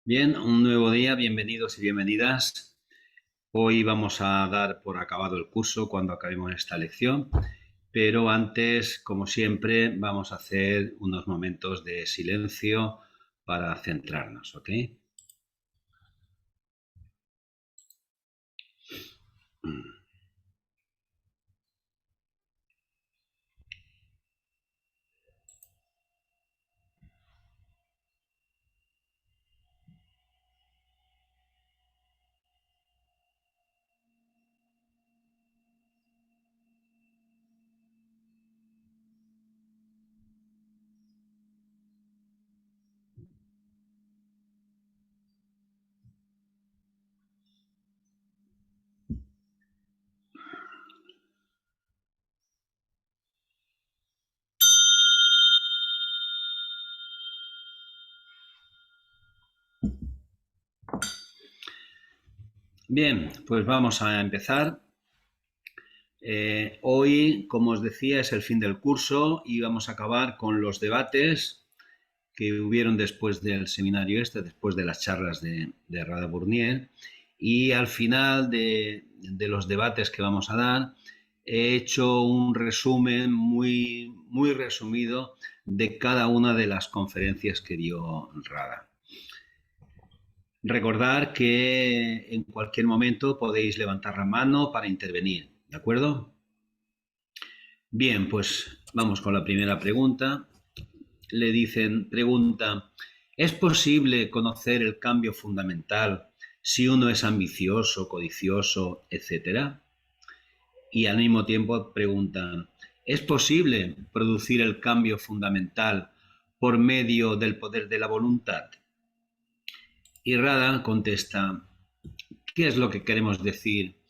Bien, un nuevo día, bienvenidos y bienvenidas. Hoy vamos a dar por acabado el curso cuando acabemos esta lección, pero antes, como siempre, vamos a hacer unos momentos de silencio para centrarnos, ¿ok? Bien, pues vamos a empezar. Hoy, como os decía, es el fin del curso y vamos a acabar con los debates que hubieron después del seminario después de las charlas de Rada Burnier. Y al final de los debates que vamos a dar, he hecho un resumen muy resumido de cada una de las conferencias que dio Rada. Recordar que en cualquier momento podéis levantar la mano para intervenir, ¿de acuerdo? Bien, pues vamos con la primera pregunta. Pregunta, ¿es posible conocer el cambio fundamental si uno es ambicioso, codicioso, etcétera? Y al mismo tiempo preguntan, ¿es posible producir el cambio fundamental por medio del poder de la voluntad? Y Rada contesta, ¿qué es lo que queremos decir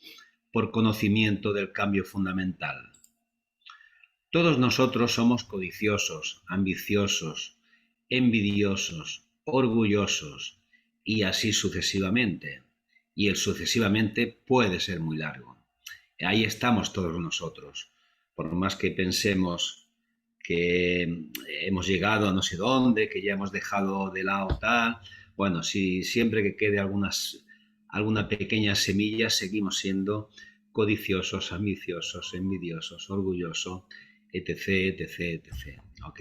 por conocimiento del cambio fundamental? Todos nosotros somos codiciosos, ambiciosos, envidiosos, orgullosos y así sucesivamente. Y el sucesivamente puede ser muy largo. Ahí estamos todos nosotros. Por más que pensemos que hemos llegado a no sé dónde, que ya hemos dejado de lado tal, bueno, si siempre que quede alguna pequeña semilla, seguimos siendo codiciosos, ambiciosos, envidiosos, orgullosos, etc., etc., etc. ¿Ok?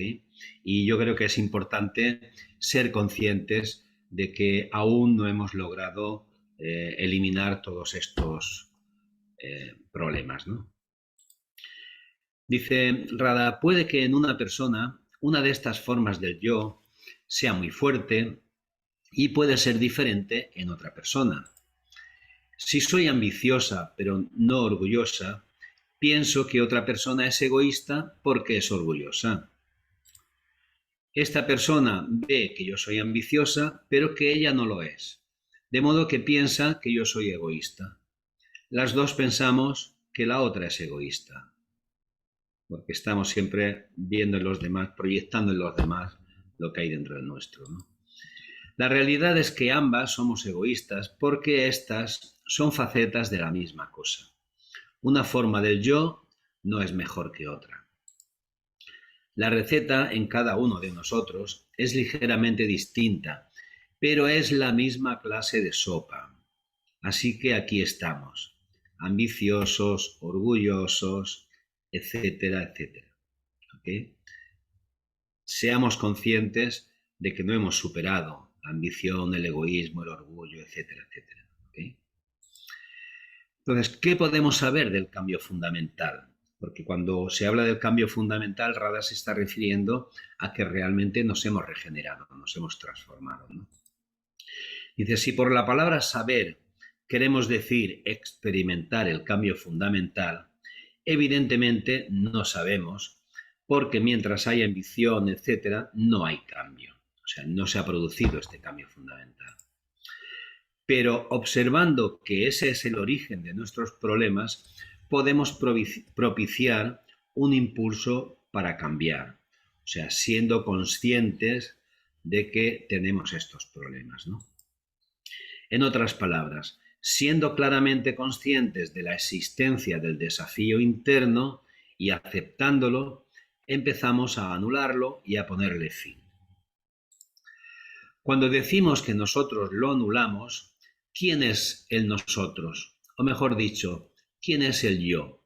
Y yo creo que es importante ser conscientes de que aún no hemos logrado eliminar todos estos problemas, ¿no? Dice Rada, puede que en una persona una de estas formas del yo sea muy fuerte y puede ser diferente en otra persona. Si soy ambiciosa pero no orgullosa, pienso que otra persona es egoísta porque es orgullosa. Esta persona ve que yo soy ambiciosa, pero que ella no lo es, de modo que piensa que yo soy egoísta. Las dos pensamos que la otra es egoísta, porque estamos siempre viendo en los demás, proyectando en los demás lo que hay dentro de nuestro, ¿no? La realidad es que ambas somos egoístas porque estas son facetas de la misma cosa. Una forma del yo no es mejor que otra. La receta en cada uno de nosotros es ligeramente distinta, pero es la misma clase de sopa. Así que aquí estamos, ambiciosos, orgullosos, etcétera, etcétera. ¿Okay? Seamos conscientes de que no hemos superado la ambición, el egoísmo, el orgullo, etcétera, etcétera. ¿Okay? Entonces, ¿qué podemos saber del cambio fundamental? Porque cuando se habla del cambio fundamental, Rada se está refiriendo a que realmente nos hemos regenerado, nos hemos transformado, ¿no? Dice, si por la palabra saber queremos decir experimentar el cambio fundamental, evidentemente no sabemos, porque mientras hay ambición, etcétera, no hay cambio. O sea, no se ha producido este cambio fundamental. Pero observando que ese es el origen de nuestros problemas, podemos propiciar un impulso para cambiar. O sea, siendo conscientes de que tenemos estos problemas, ¿no? En otras palabras, siendo claramente conscientes de la existencia del desafío interno y aceptándolo, empezamos a anularlo y a ponerle fin. Cuando decimos que nosotros lo anulamos, ¿quién es el nosotros? O mejor dicho, ¿quién es el yo?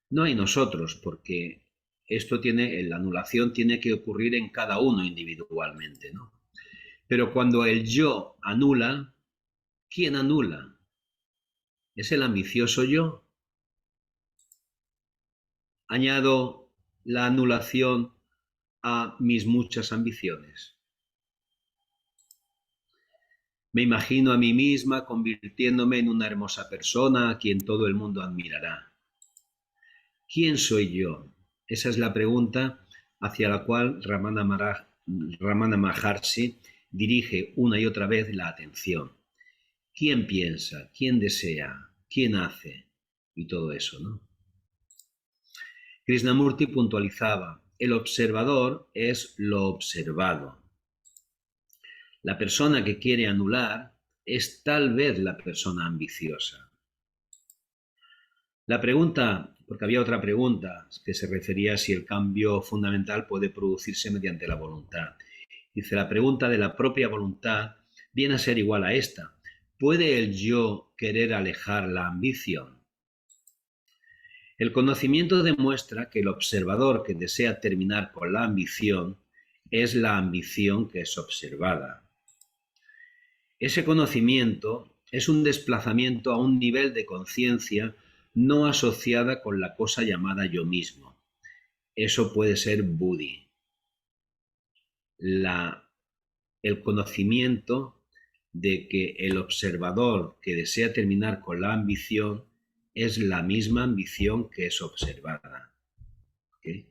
No hay nosotros, porque la anulación tiene que ocurrir en cada uno individualmente, ¿no? Pero cuando el yo anula, ¿quién anula? ¿Es el ambicioso yo? Añado la anulación a mis muchas ambiciones. Me imagino a mí misma convirtiéndome en una hermosa persona a quien todo el mundo admirará. ¿Quién soy yo? Esa es la pregunta hacia la cual Ramana Maharshi dirige una y otra vez la atención. ¿Quién piensa? ¿Quién desea? ¿Quién hace? Y todo eso, ¿no? Krishnamurti puntualizaba, el observador es lo observado. La persona que quiere anular es tal vez la persona ambiciosa. La pregunta, porque había otra pregunta que se refería a si el cambio fundamental puede producirse mediante la voluntad. Dice, la pregunta de la propia voluntad viene a ser igual a esta. ¿Puede el yo querer alejar la ambición? El conocimiento demuestra que el observador que desea terminar con la ambición es la ambición que es observada. Ese conocimiento es un desplazamiento a un nivel de conciencia no asociada con la cosa llamada yo mismo. Eso puede ser buddhi. El conocimiento de que el observador que desea terminar con la ambición es la misma ambición que es observada. ¿Okay?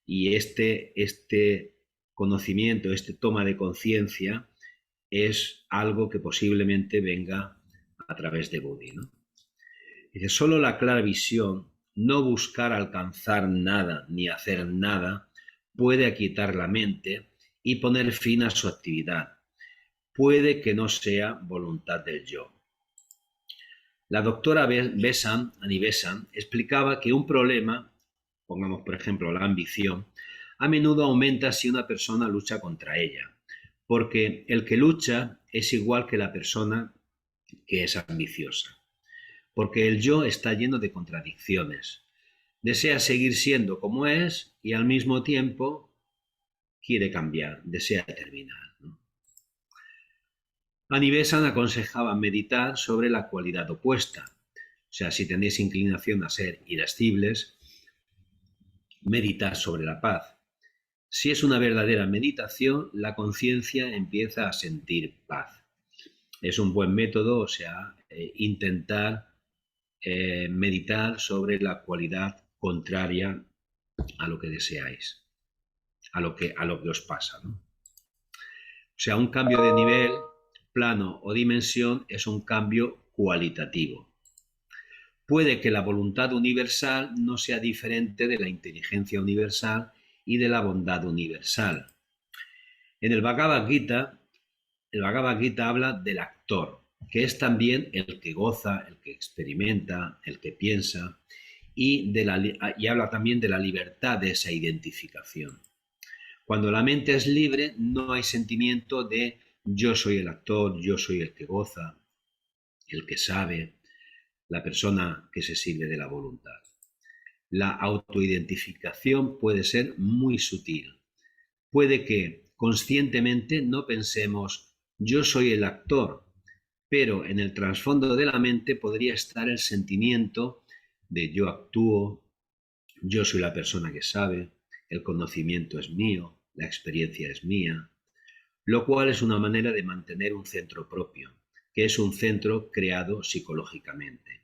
Y este conocimiento, toma de conciencia, es algo que posiblemente venga a través de buddhi, ¿no? Dice, solo la clara visión, no buscar alcanzar nada ni hacer nada, puede aquietar la mente y poner fin a su actividad. Puede que no sea voluntad del yo. La doctora Annie Besant, explicaba que un problema, pongamos por ejemplo la ambición, a menudo aumenta si una persona lucha contra ella, porque el que lucha es igual que la persona que es ambiciosa, porque el yo está lleno de contradicciones. Desea seguir siendo como es y al mismo tiempo quiere cambiar, desea terminar, ¿no? Annie Besant aconsejaba meditar sobre la cualidad opuesta. O sea, si tenéis inclinación a ser irascibles, meditar sobre la paz. Si es una verdadera meditación, la conciencia empieza a sentir paz. Es un buen método, o sea, intentar meditar sobre la cualidad contraria a lo que deseáis, a lo que os pasa, ¿no? O sea, un cambio de nivel, plano o dimensión es un cambio cualitativo. Puede que la voluntad universal no sea diferente de la inteligencia universal y de la bondad universal. En el Bhagavad Gita habla del actor, que es también el que goza, el que experimenta, el que piensa, y habla también de la libertad de esa identificación. Cuando la mente es libre, no hay sentimiento de yo soy el actor, yo soy el que goza, el que sabe, la persona que se sirve de la voluntad. La autoidentificación puede ser muy sutil. Puede que conscientemente no pensemos yo soy el actor, pero en el trasfondo de la mente podría estar el sentimiento de yo actúo, yo soy la persona que sabe, el conocimiento es mío, la experiencia es mía, lo cual es una manera de mantener un centro propio, que es un centro creado psicológicamente.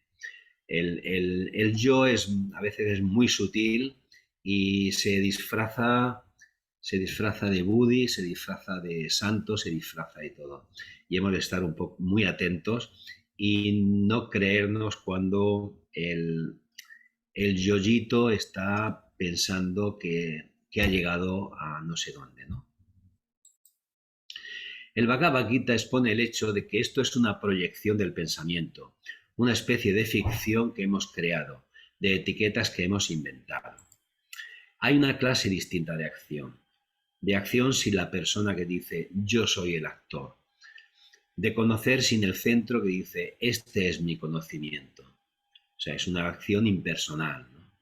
El yo a veces es muy sutil y se disfraza de buddhi, se disfraza de santo, se disfraza de todo. Y hemos de estar un poco muy atentos y no creernos cuando el yoyito está pensando que ha llegado a no sé dónde, ¿no? El Bhagavad Gita expone el hecho de que esto es una proyección del pensamiento, una especie de ficción que hemos creado, de etiquetas que hemos inventado. Hay una clase distinta de acción. de acción sin la persona que dice yo soy el actor, de conocer sin el centro que dice este es mi conocimiento. O sea, es una acción impersonal, ¿no?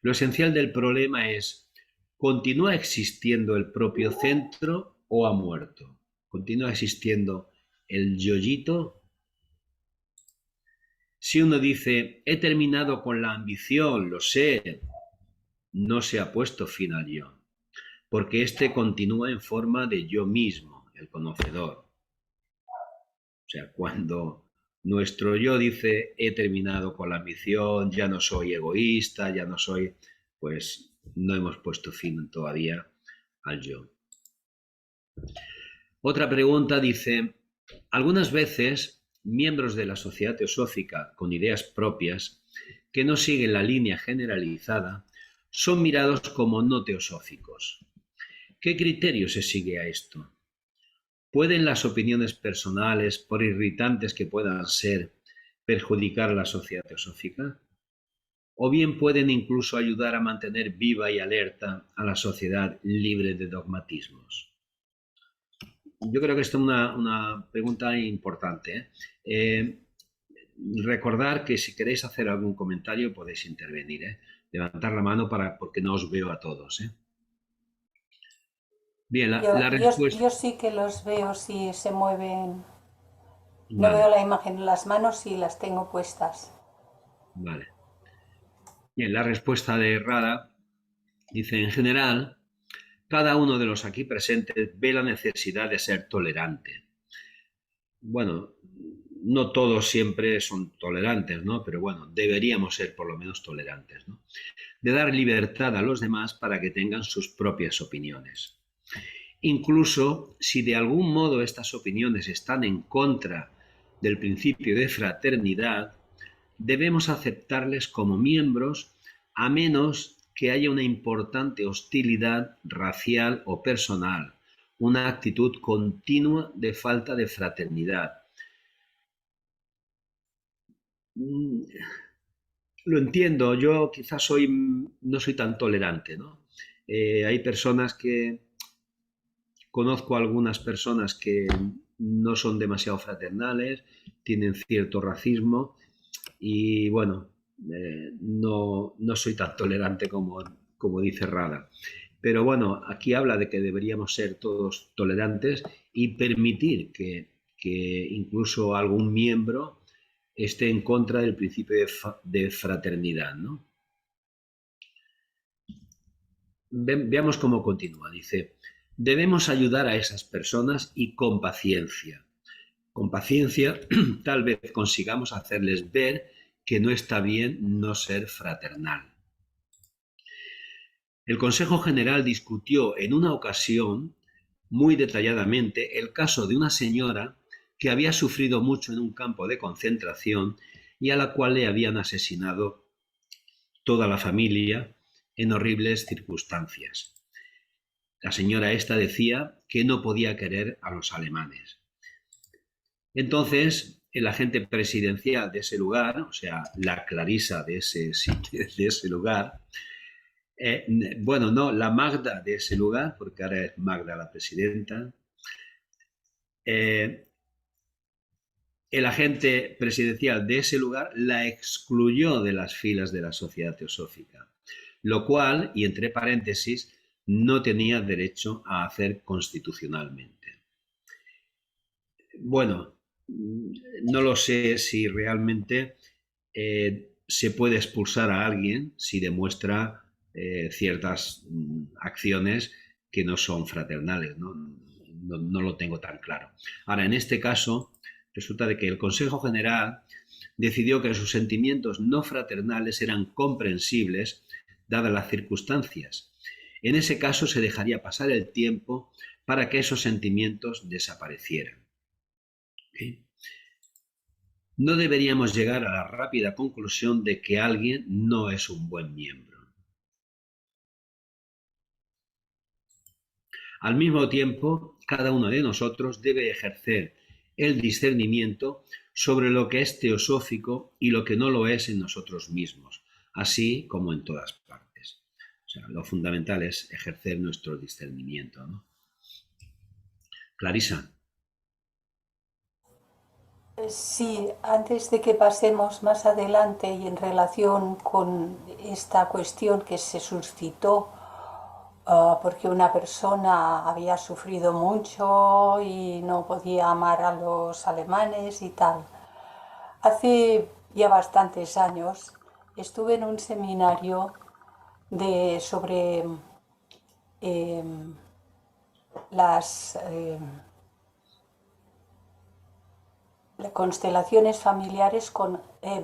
Lo esencial del problema es, ¿continúa existiendo el propio centro o ha muerto? ¿Continúa existiendo el yoyito? Si uno dice, he terminado con la ambición, lo sé, no se ha puesto fin al yo, porque éste continúa en forma de yo mismo, el conocedor. O sea, cuando nuestro yo dice, he terminado con la ambición, ya no soy egoísta, ya no soy, pues no hemos puesto fin todavía al yo. Otra pregunta dice, algunas veces miembros de la sociedad teosófica con ideas propias que no siguen la línea generalizada son mirados como no teosóficos. ¿Qué criterio se sigue a esto? ¿Pueden las opiniones personales, por irritantes que puedan ser, perjudicar a la sociedad teosófica? ¿O bien pueden incluso ayudar a mantener viva y alerta a la sociedad libre de dogmatismos? Yo creo que esta es una pregunta importante, ¿eh? Recordar que si queréis hacer algún comentario podéis intervenir, ¿eh? Levantar la mano porque no os veo a todos, ¿eh? Bien, la respuesta... Yo sí que los veo si se mueven. No veo Vale, la imagen en las manos si las tengo puestas. vale. Bien, la respuesta de Rada dice, en general, cada uno de los aquí presentes ve la necesidad de ser tolerante. Bueno, no todos siempre son tolerantes, ¿no? Pero bueno, deberíamos ser por lo menos tolerantes, ¿no? De dar libertad a los demás para que tengan sus propias opiniones. Incluso si de algún modo estas opiniones están en contra del principio de fraternidad, debemos aceptarles como miembros a menos que haya una importante hostilidad racial o personal, una actitud continua de falta de fraternidad. Lo entiendo, yo quizás no soy tan tolerante, ¿no? Hay personas conozco algunas personas que no son demasiado fraternales, tienen cierto racismo y bueno, no soy tan tolerante como dice Rada. Pero bueno, aquí habla de que deberíamos ser todos tolerantes y permitir que incluso algún miembro esté en contra del principio de fraternidad, ¿no? Veamos cómo continúa. Dice, debemos ayudar a esas personas y con paciencia. Con paciencia tal vez consigamos hacerles ver que no está bien no ser fraternal. El Consejo General discutió en una ocasión muy detalladamente el caso de una señora que había sufrido mucho en un campo de concentración y a la cual le habían asesinado toda la familia en horribles circunstancias. La señora esta decía que no podía querer a los alemanes. Entonces, el agente presidencial de ese lugar, o sea, la Clarisa de ese lugar, bueno, no, la Magda de ese lugar, porque ahora es Magda la presidenta, eh, el agente presidencial de ese lugar la excluyó de las filas de la Sociedad Teosófica, lo cual, y entre paréntesis, no tenía derecho a hacer constitucionalmente. Bueno, no lo sé si realmente se puede expulsar a alguien si demuestra ciertas acciones que no son fraternales, ¿no? No lo tengo tan claro. Ahora, en este caso, resulta de que el Consejo General decidió que sus sentimientos no fraternales eran comprensibles dadas las circunstancias. En ese caso se dejaría pasar el tiempo para que esos sentimientos desaparecieran. ¿Okay? No deberíamos llegar a la rápida conclusión de que alguien no es un buen miembro. Al mismo tiempo, cada uno de nosotros debe ejercer el discernimiento sobre lo que es teosófico y lo que no lo es en nosotros mismos, así como en todas partes. O sea, lo fundamental es ejercer nuestro discernimiento, ¿no? Clarisa. Sí, antes de que pasemos más adelante y en relación con esta cuestión que se suscitó porque una persona había sufrido mucho y no podía amar a los alemanes y tal. Hace ya bastantes años estuve en un seminario sobre eh, las constelaciones familiares con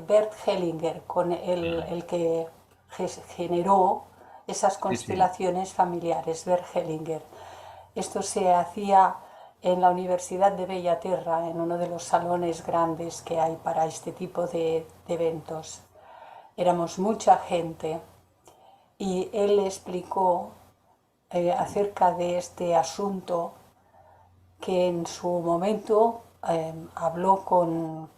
Bert Hellinger, con Ah, el que generó esas sí, sí. constelaciones familiares, Bert Hellinger. Esto se hacía en la Universidad de Bellaterra, en uno de los salones grandes que hay para este tipo de eventos. Éramos mucha gente y él explicó acerca de este asunto que en su momento habló con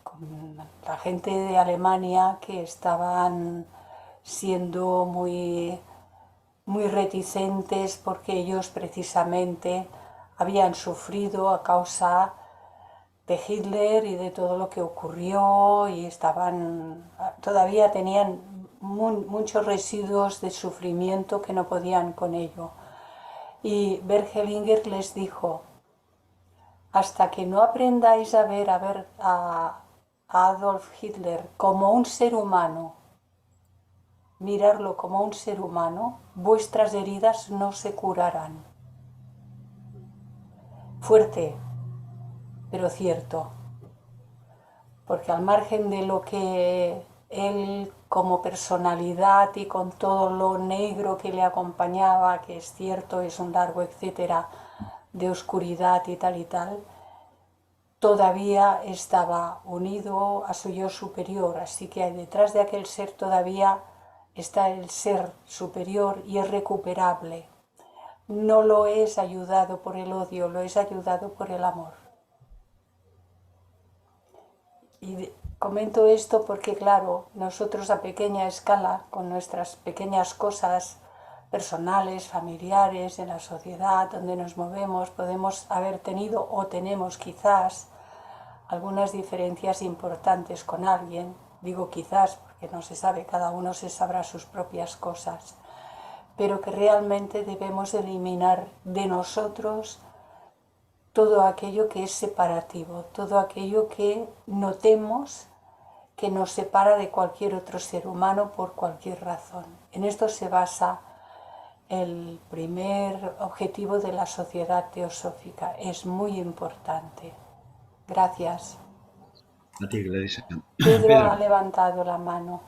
la gente de Alemania que estaban siendo muy reticentes porque ellos precisamente habían sufrido a causa de Hitler y de todo lo que ocurrió y todavía tenían muchos residuos de sufrimiento que no podían con ello. Y Bergelinger les dijo, hasta que no aprendáis a Adolf Hitler como un ser humano, mirarlo como un ser humano, vuestras heridas no se curarán. Fuerte, pero cierto, porque al margen de lo que él como personalidad y con todo lo negro que le acompañaba, que es cierto, es un largo etcétera de oscuridad y tal, todavía estaba unido a su yo superior, así que detrás de aquel ser todavía está el ser superior y es recuperable. No lo es ayudado por el odio, lo es ayudado por el amor. Y comento esto porque, claro, nosotros a pequeña escala, con nuestras pequeñas cosas personales, familiares, en la sociedad donde nos movemos, podemos haber tenido o tenemos quizás algunas diferencias importantes con alguien. Digo quizás porque no se sabe, cada uno se sabrá sus propias cosas, pero que realmente debemos eliminar de nosotros todo aquello que es separativo, todo aquello que notemos que nos separa de cualquier otro ser humano por cualquier razón. En esto se basa el primer objetivo de la sociedad teosófica. Es muy importante. Gracias. A ti, Clarisa. Pedro Pedro. ha levantado la mano.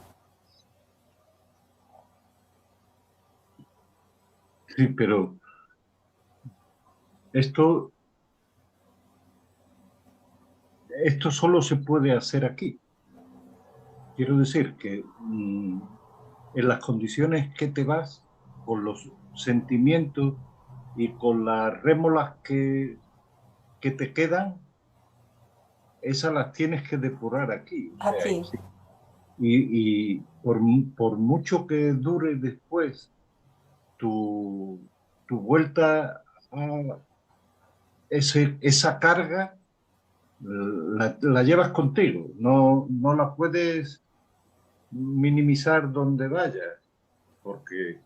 Sí, pero esto, esto solo se puede hacer aquí. Quiero decir que en las condiciones que te vas, con los sentimientos y con las rémoras que te quedan, esas las tienes que depurar aquí. O sea, Aquí. y por mucho que dure después tu vuelta a esa carga, la llevas contigo, no la puedes minimizar donde vayas, porque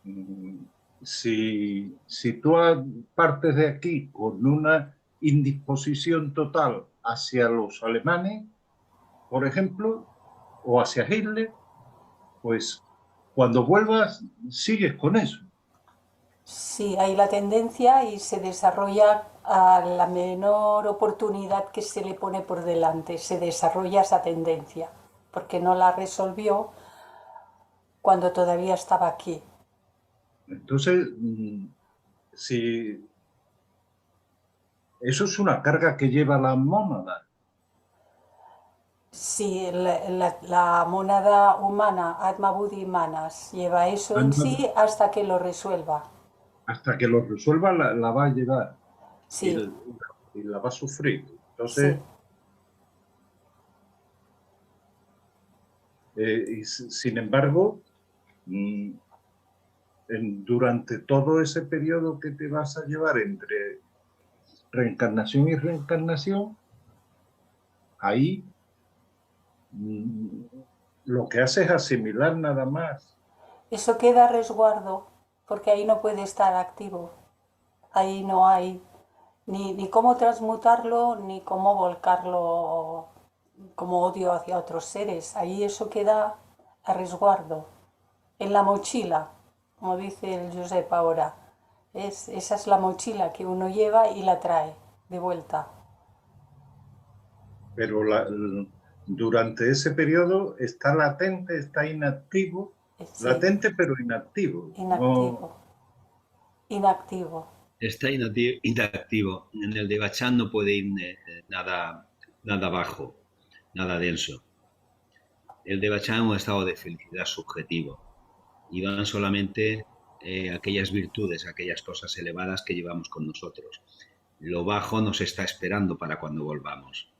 mm, si tú partes de aquí con una indisposición total hacia los alemanes, por ejemplo, o hacia Hitler, pues cuando vuelvas sigues con eso. Sí, hay la tendencia y se desarrolla a la menor oportunidad que se le pone por delante. Se desarrolla esa tendencia, porque no la resolvió cuando todavía estaba aquí. Entonces, si eso es una carga que lleva la mónada. Sí, la mónada humana, Atma Buddhi Manas, lleva eso en sí hasta que lo resuelva. Hasta que lo resuelva la va a llevar y, Sí, y la va a sufrir. sí. Entonces, sin embargo, mm, durante todo ese periodo que te vas a llevar entre reencarnación y reencarnación, ahí lo que hace es asimilar nada más. Eso queda a resguardo, porque ahí no puede estar activo. Ahí no hay ni cómo transmutarlo, ni cómo volcarlo como odio hacia otros seres. Ahí eso queda a resguardo, en la mochila, como dice el Josep ahora. Esa es la mochila que uno lleva y la trae de vuelta. Pero durante ese periodo está latente, está inactivo, Sí, latente pero inactivo. inactivo, No, inactivo. Está inactivo. En el de Bachán no puede ir nada bajo, nada denso. El de Bachán es un estado de felicidad subjetivo y van solamente aquellas virtudes, aquellas cosas elevadas que llevamos con nosotros. Lo bajo nos está esperando para cuando volvamos.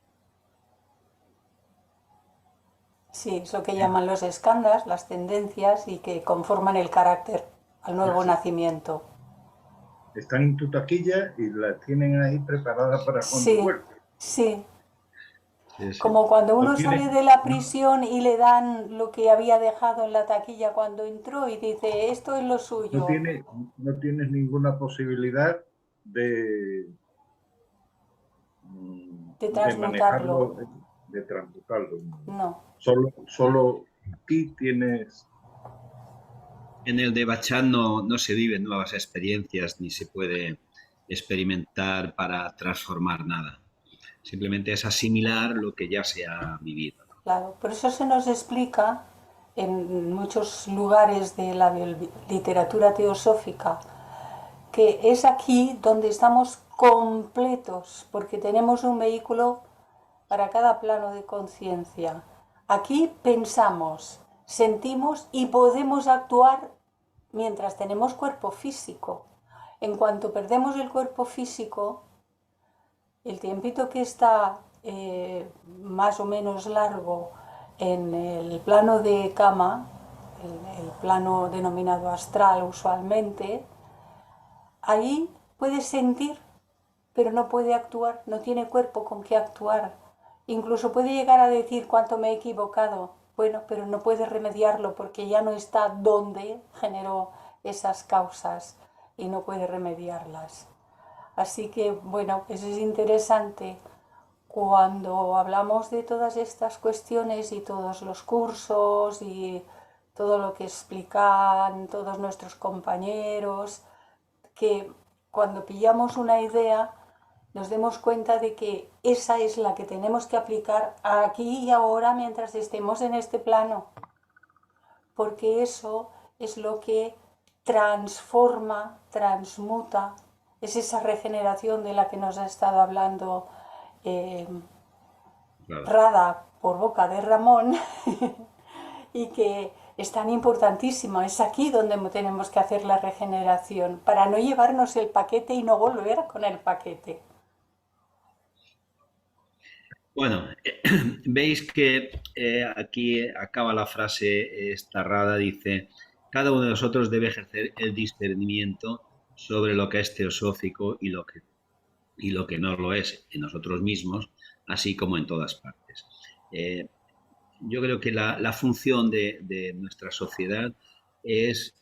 Sí, es lo que llaman los escandas, las tendencias y que conforman el carácter al nuevo sí, nacimiento. están en tu taquilla y la tienen ahí preparada para cuando Sí, vuelves. sí. Sí, sí. Como cuando No uno sale tienes, de la no, prisión y le dan lo que había dejado en la taquilla cuando entró y dice, esto es lo no suyo, tienes, no tienes ninguna posibilidad de, de de transmutarlo. manejarlo, de transmutarlo. No. Solo aquí tienes. En el de Bachán no se viven nuevas experiencias ni se puede experimentar para transformar nada. Simplemente es asimilar lo que ya se ha vivido. Claro, por eso se nos explica en muchos lugares de la literatura teosófica que es aquí donde estamos completos, porque tenemos un vehículo para cada plano de conciencia. Aquí pensamos, sentimos y podemos actuar mientras tenemos cuerpo físico. En cuanto perdemos el cuerpo físico, el tiempito que está más o menos largo en el plano de cama, el plano denominado astral usualmente, ahí puede sentir, pero no puede actuar, no tiene cuerpo con que actuar. Incluso puede llegar a decir cuánto me he equivocado, bueno, pero no puede remediarlo porque ya no está donde generó esas causas y no puede remediarlas. Así que, bueno, eso es interesante. Cuando hablamos de todas estas cuestiones y todos los cursos y todo lo que explican todos nuestros compañeros, que cuando pillamos una idea nos demos cuenta de que esa es la que tenemos que aplicar aquí y ahora mientras estemos en este plano, porque eso es lo que transforma, transmuta, es esa regeneración de la que nos ha estado hablando eh, Claro. Rada por boca de Ramón y que es tan importantísimo. Es aquí donde tenemos que hacer la regeneración para no llevarnos el paquete y no volver con el paquete. Bueno, veis que aquí acaba la frase, esta Rada dice, cada uno de nosotros debe ejercer el discernimiento sobre lo que es teosófico y lo que no lo es en nosotros mismos, así como en todas partes. Eh, yo creo que la función de nuestra sociedad es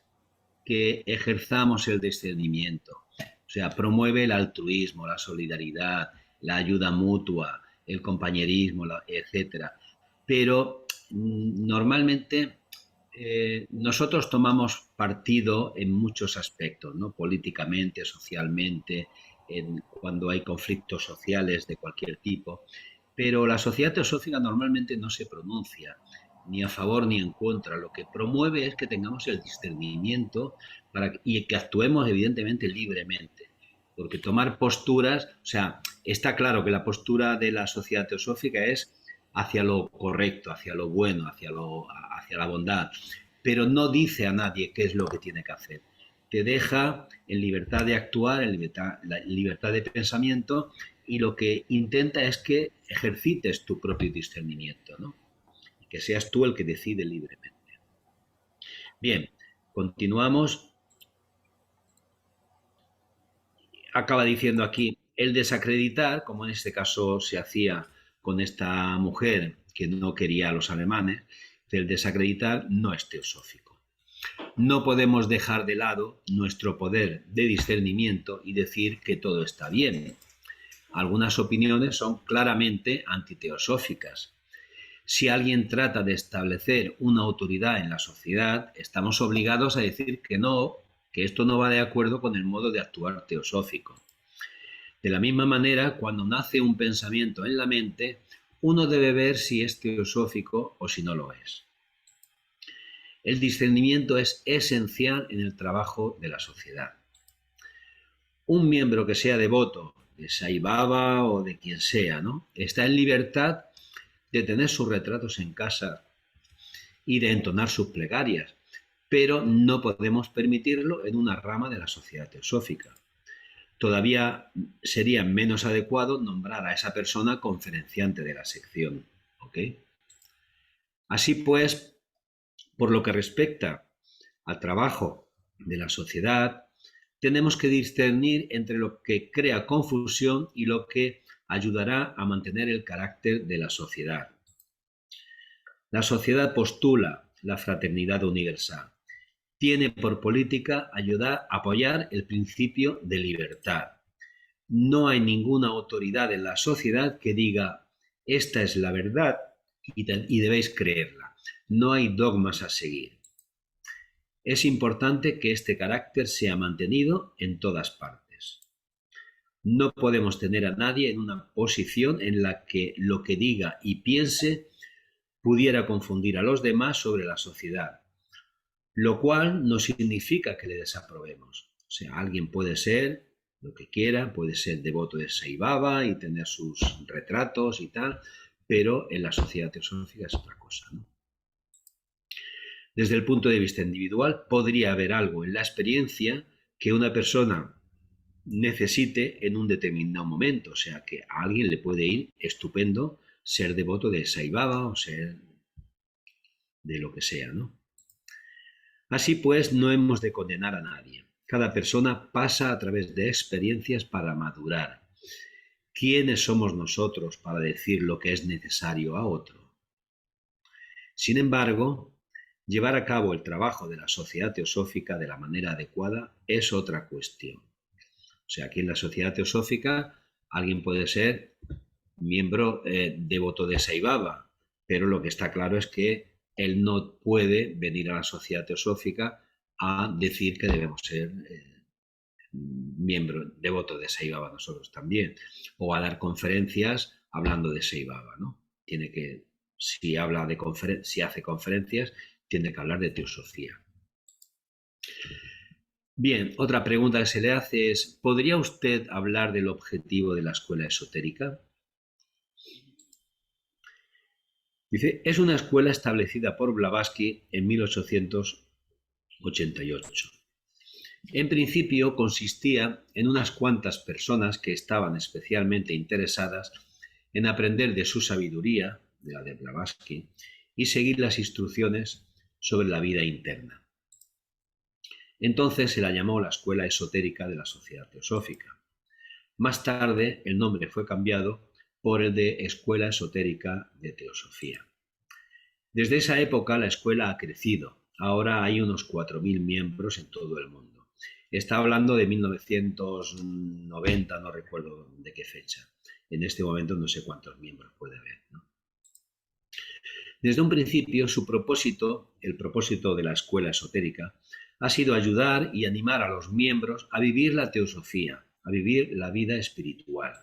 que ejerzamos el discernimiento, o sea, promueve el altruismo, la solidaridad, la ayuda mutua, el compañerismo, etcétera. Pero normalmente nosotros tomamos partido en muchos aspectos, ¿no? Políticamente, socialmente, cuando hay conflictos sociales de cualquier tipo, pero la sociedad teosófica normalmente no se pronuncia ni a favor ni en contra. Lo que promueve es que tengamos el discernimiento y que actuemos evidentemente libremente. Porque tomar posturas, o sea, está claro que la postura de la sociedad teosófica es hacia lo correcto, hacia lo bueno, hacia la bondad, pero no dice a nadie qué es lo que tiene que hacer. Te deja en libertad de actuar, en libertad de pensamiento, y lo que intenta es que ejercites tu propio discernimiento, ¿no? Que seas tú el que decide libremente. Bien, continuamos. acaba diciendo aquí, el desacreditar, como en este caso se hacía con esta mujer que no quería a los alemanes, el desacreditar no es teosófico. No podemos dejar de lado nuestro poder de discernimiento y decir que todo está bien. Algunas opiniones son claramente antiteosóficas. Si alguien trata de establecer una autoridad en la sociedad, estamos obligados a decir que no, que esto no va de acuerdo con el modo de actuar teosófico. De la misma manera, cuando nace un pensamiento en la mente, uno debe ver si es teosófico o si no lo es. El discernimiento es esencial en el trabajo de la sociedad. Un miembro que sea devoto de Sai Baba o de quien sea, ¿no?, está en libertad de tener sus retratos en casa y de entonar sus plegarias, pero no podemos permitirlo en una rama de la sociedad teosófica. Todavía sería menos adecuado nombrar a esa persona conferenciante de la sección, ¿ok? Así pues, por lo que respecta al trabajo de la sociedad, tenemos que discernir entre lo que crea confusión y lo que ayudará a mantener el carácter de la sociedad. La sociedad postula la fraternidad universal. Tiene por política apoyar el principio de libertad. No hay ninguna autoridad en la sociedad que diga esta es la verdad y debéis creerla. No hay dogmas a seguir. Es importante que este carácter sea mantenido en todas partes. No podemos tener a nadie en una posición en la que lo que diga y piense pudiera confundir a los demás sobre la sociedad, lo cual no significa que le desaprobemos. O sea, alguien puede ser lo que quiera, puede ser devoto de Sai Baba y tener sus retratos y tal, pero en la sociedad teosófica es otra cosa, ¿no? Desde el punto de vista individual, podría haber algo en la experiencia que una persona necesite en un determinado momento. O sea, que a alguien le puede ir estupendo ser devoto de Sai Baba o ser de lo que sea, ¿no? Así pues, no hemos de condenar a nadie. Cada persona pasa a través de experiencias para madurar. ¿Quiénes somos nosotros para decir lo que es necesario a otro? Sin embargo, llevar a cabo el trabajo de la sociedad teosófica de la manera adecuada es otra cuestión. O sea, aquí en la sociedad teosófica alguien puede ser miembro devoto de Sai Baba, pero lo que está claro es que él no puede venir a la sociedad teosófica a decir que debemos ser miembro devoto de Sai Baba nosotros también, o a dar conferencias hablando de Sai Baba, ¿no? Tiene que, si hace conferencias, tiene que hablar de teosofía. Bien, otra pregunta que se le hace es, ¿podría usted hablar del objetivo de la escuela esotérica? Dice, es una escuela establecida por Blavatsky en 1888. En principio consistía en unas cuantas personas que estaban especialmente interesadas en aprender de su sabiduría, de la de Blavatsky, y seguir las instrucciones sobre la vida interna. Entonces se la llamó la Escuela Esotérica de la Sociedad Teosófica. Más tarde el nombre fue cambiado por el de Escuela Esotérica de Teosofía. Desde esa época la escuela ha crecido. Ahora hay unos 4.000 miembros en todo el mundo. Está hablando de 1990, no recuerdo de qué fecha. En este momento no sé cuántos miembros puede haber, ¿no? Desde un principio, el propósito de la escuela esotérica, ha sido ayudar y animar a los miembros a vivir la teosofía, a vivir la vida espiritual.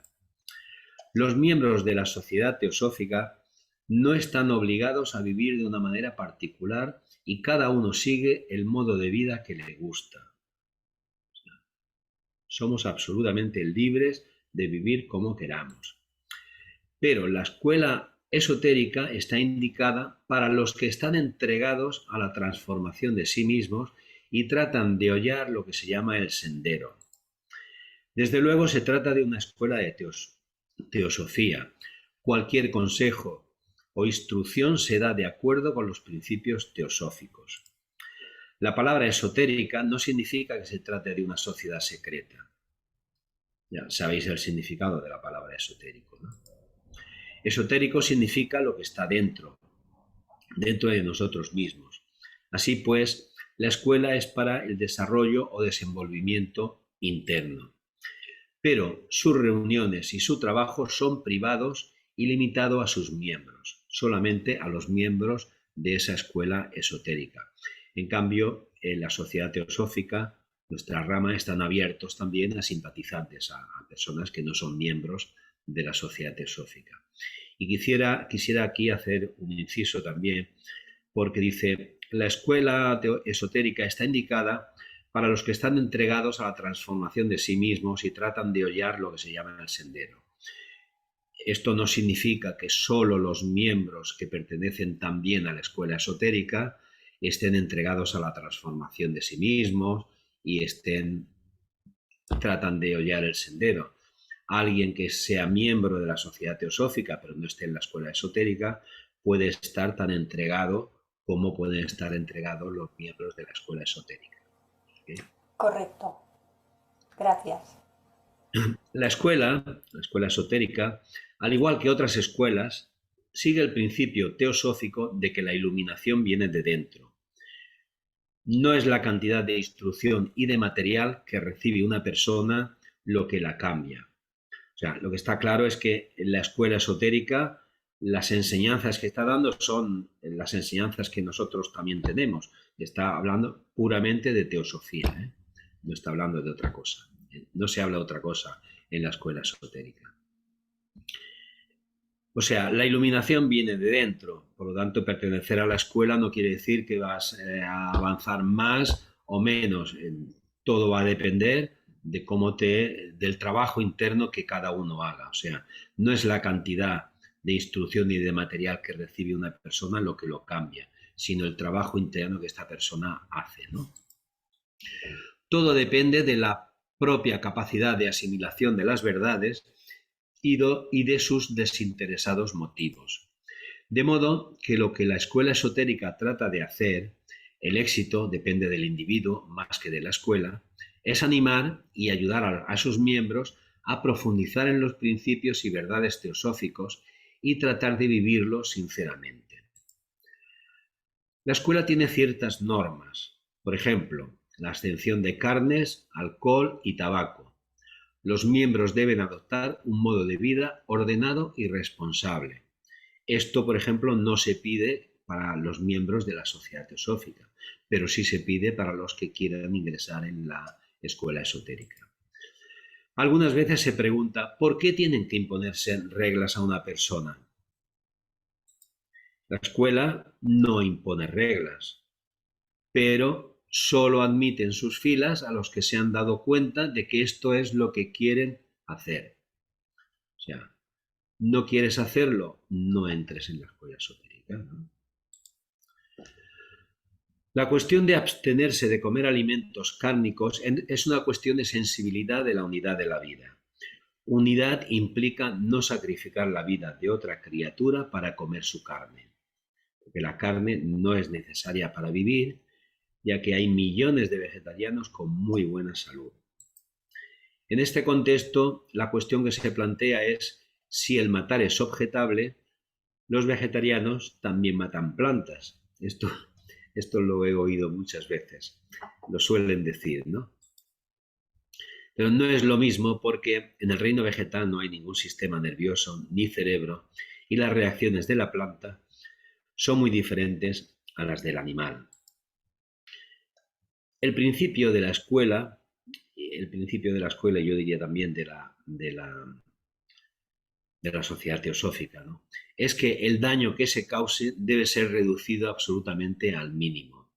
Los miembros de la sociedad teosófica no están obligados a vivir de una manera particular y cada uno sigue el modo de vida que le gusta. Somos absolutamente libres de vivir como queramos. Pero la escuela esotérica está indicada para los que están entregados a la transformación de sí mismos y tratan de hollar lo que se llama el sendero. Desde luego se trata de una escuela de teosofía. Cualquier consejo o instrucción se da de acuerdo con los principios teosóficos. La palabra esotérica no significa que se trate de una sociedad secreta. Ya sabéis el significado de la palabra esotérico, ¿no? Esotérico significa lo que está dentro de nosotros mismos. Así pues, la escuela es para el desarrollo o desenvolvimiento interno. Pero sus reuniones y su trabajo son privados y limitados a sus miembros, solamente a los miembros de esa escuela esotérica. En cambio, en la sociedad teosófica, nuestra rama, están abiertos también a simpatizantes, a personas que no son miembros de la sociedad teosófica. Y quisiera aquí hacer un inciso también, porque dice, la escuela esotérica está indicada para los que están entregados a la transformación de sí mismos y tratan de hollar lo que se llama el sendero. Esto no significa que solo los miembros que pertenecen también a la escuela esotérica estén entregados a la transformación de sí mismos y tratan de hollar el sendero. Alguien que sea miembro de la sociedad teosófica pero no esté en la escuela esotérica puede estar tan entregado como pueden estar entregados los miembros de la escuela esotérica. ¿Okay? Correcto. Gracias. La escuela esotérica, al igual que otras escuelas, sigue el principio teosófico de que la iluminación viene de dentro. No es la cantidad de instrucción y de material que recibe una persona lo que la cambia. O sea, lo que está claro es que en la escuela esotérica las enseñanzas que está dando son las enseñanzas que nosotros también tenemos. Está hablando puramente de teosofía, ¿eh? No está hablando de otra cosa. No se habla de otra cosa en la escuela esotérica. O sea, la iluminación viene de dentro, por lo tanto, pertenecer a la escuela no quiere decir que vas a avanzar más o menos. Todo va a depender de del trabajo interno que cada uno haga. O sea, no es la cantidad de instrucción y de material que recibe una persona lo que lo cambia, sino el trabajo interno que esta persona hace, ¿no? Todo depende de la propia capacidad de asimilación de las verdades y de sus desinteresados motivos. De modo que lo que la escuela esotérica trata de hacer, el éxito depende del individuo más que de la escuela, es animar y ayudar a sus miembros a profundizar en los principios y verdades teosóficos y tratar de vivirlos sinceramente. La escuela tiene ciertas normas, por ejemplo, la abstención de carnes, alcohol y tabaco. Los miembros deben adoptar un modo de vida ordenado y responsable. Esto, por ejemplo, no se pide para los miembros de la sociedad teosófica, pero sí se pide para los que quieran ingresar en la escuela esotérica. Algunas veces se pregunta, ¿por qué tienen que imponerse reglas a una persona? La escuela no impone reglas, pero solo admite en sus filas a los que se han dado cuenta de que esto es lo que quieren hacer. O sea, no quieres hacerlo, no entres en la escuela esotérica, ¿no? La cuestión de abstenerse de comer alimentos cárnicos es una cuestión de sensibilidad de la unidad de la vida. Unidad implica no sacrificar la vida de otra criatura para comer su carne, porque la carne no es necesaria para vivir, ya que hay millones de vegetarianos con muy buena salud. En este contexto, la cuestión que se plantea es si el matar es objetable. Los vegetarianos también matan plantas. Esto lo he oído muchas veces. Lo suelen decir, ¿no? Pero no es lo mismo porque en el reino vegetal no hay ningún sistema nervioso ni cerebro y las reacciones de la planta son muy diferentes a las del animal. El principio de la escuela, yo diría también de la sociedad teosófica, ¿no?, es que el daño que se cause debe ser reducido absolutamente al mínimo.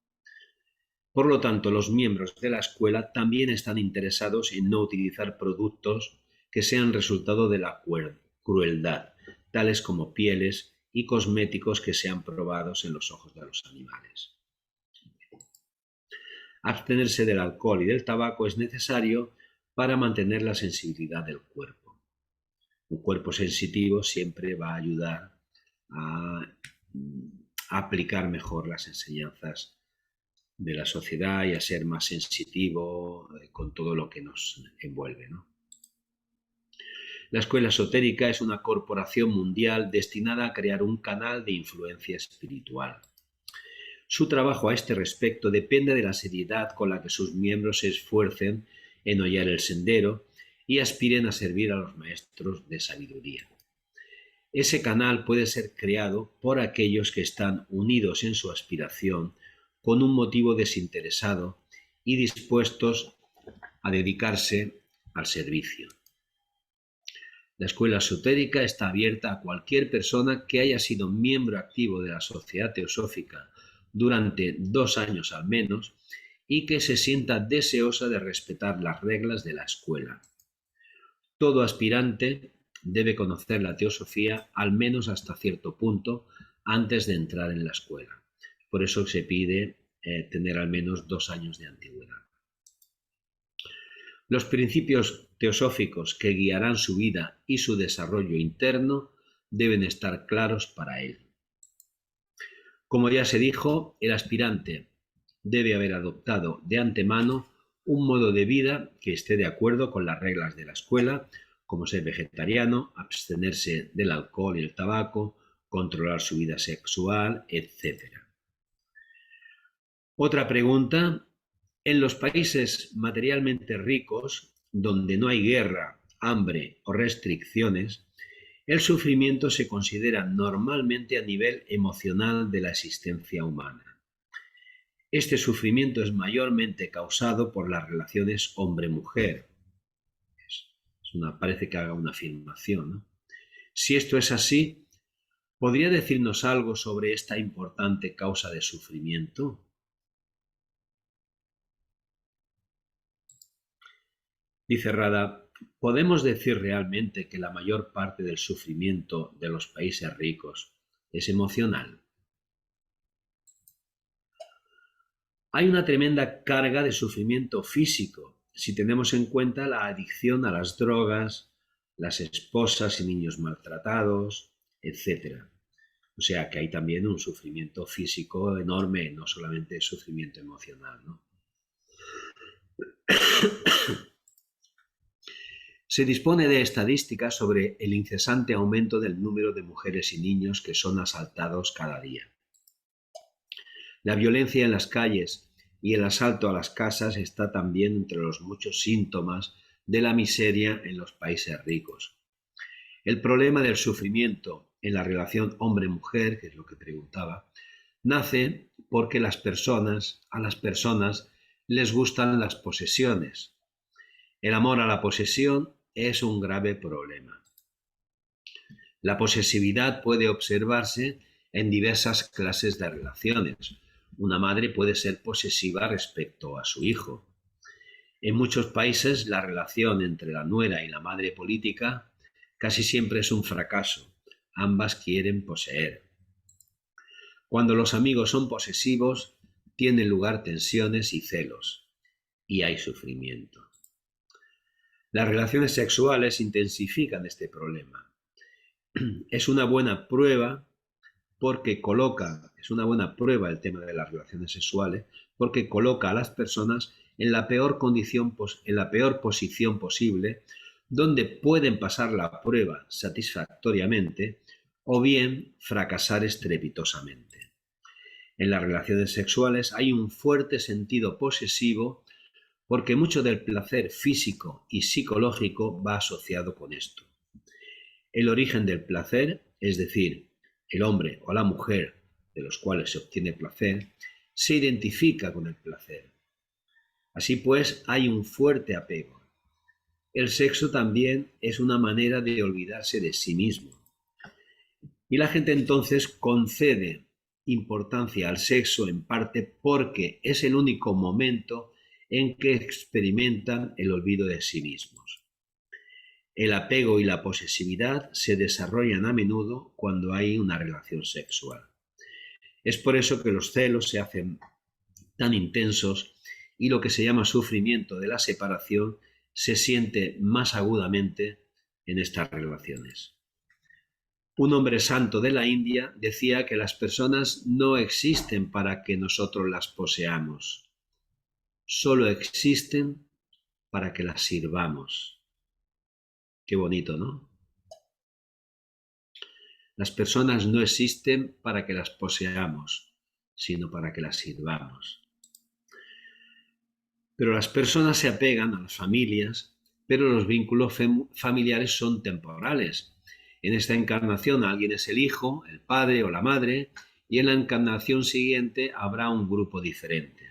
Por lo tanto, los miembros de la escuela también están interesados en no utilizar productos que sean resultado de la crueldad, tales como pieles y cosméticos que sean probados en los ojos de los animales. Abstenerse del alcohol y del tabaco es necesario para mantener la sensibilidad del cuerpo. Un cuerpo sensitivo siempre va a ayudar a aplicar mejor las enseñanzas de la sociedad y a ser más sensitivo con todo lo que nos envuelve, ¿no? La escuela esotérica es una corporación mundial destinada a crear un canal de influencia espiritual. Su trabajo a este respecto depende de la seriedad con la que sus miembros se esfuercen en hollar el sendero y aspiren a servir a los maestros de sabiduría. Ese canal puede ser creado por aquellos que están unidos en su aspiración con un motivo desinteresado y dispuestos a dedicarse al servicio. La escuela esotérica está abierta a cualquier persona que haya sido miembro activo de la Sociedad Teosófica durante 2 años al menos y que se sienta deseosa de respetar las reglas de la escuela. Todo aspirante debe conocer la teosofía al menos hasta cierto punto antes de entrar en la escuela. Por eso se pide tener al menos 2 años de antigüedad. Los principios teosóficos que guiarán su vida y su desarrollo interno deben estar claros para él. Como ya se dijo, el aspirante debe haber adoptado de antemano un modo de vida que esté de acuerdo con las reglas de la escuela, como ser vegetariano, abstenerse del alcohol y el tabaco, controlar su vida sexual, etc. Otra pregunta: en los países materialmente ricos, donde no hay guerra, hambre o restricciones, el sufrimiento se considera normalmente a nivel emocional de la existencia humana. Este sufrimiento es mayormente causado por las relaciones hombre-mujer. Parece que haga una afirmación, ¿no? Si esto es así, ¿podría decirnos algo sobre esta importante causa de sufrimiento? Dice Rada: ¿podemos decir realmente que la mayor parte del sufrimiento de los países ricos es emocional? Hay una tremenda carga de sufrimiento físico si tenemos en cuenta la adicción a las drogas, las esposas y niños maltratados, etc. O sea que hay también un sufrimiento físico enorme, no solamente sufrimiento emocional, ¿no? Se dispone de estadísticas sobre el incesante aumento del número de mujeres y niños que son asaltados cada día. La violencia en las calles y el asalto a las casas está también entre los muchos síntomas de la miseria en los países ricos. El problema del sufrimiento en la relación hombre-mujer, que es lo que preguntaba, nace porque a las personas les gustan las posesiones. El amor a la posesión es un grave problema. La posesividad puede observarse en diversas clases de relaciones. Una madre puede ser posesiva respecto a su hijo. En muchos países, la relación entre la nuera y la madre política casi siempre es un fracaso. Ambas quieren poseer. Cuando los amigos son posesivos, tienen lugar tensiones y celos, y hay sufrimiento. Las relaciones sexuales intensifican este problema. Es una buena prueba el tema de las relaciones sexuales, porque coloca a las personas en la peor posición posible, donde pueden pasar la prueba satisfactoriamente o bien fracasar estrepitosamente. En las relaciones sexuales hay un fuerte sentido posesivo, porque mucho del placer físico y psicológico va asociado con esto. El origen del placer, es decir, el hombre o la mujer de los cuales se obtiene placer, se identifica con el placer. Así pues, hay un fuerte apego. El sexo también es una manera de olvidarse de sí mismo. Y la gente entonces concede importancia al sexo en parte porque es el único momento en que experimentan el olvido de sí mismos. El apego y la posesividad se desarrollan a menudo cuando hay una relación sexual. Es por eso que los celos se hacen tan intensos y lo que se llama sufrimiento de la separación se siente más agudamente en estas relaciones. Un hombre santo de la India decía que las personas no existen para que nosotros las poseamos, solo existen para que las sirvamos. Qué bonito, ¿no? Las personas no existen para que las poseamos, sino para que las sirvamos. Pero las personas se apegan a las familias, pero los vínculos familiares son temporales. En esta encarnación alguien es el hijo, el padre o la madre, y en la encarnación siguiente habrá un grupo diferente.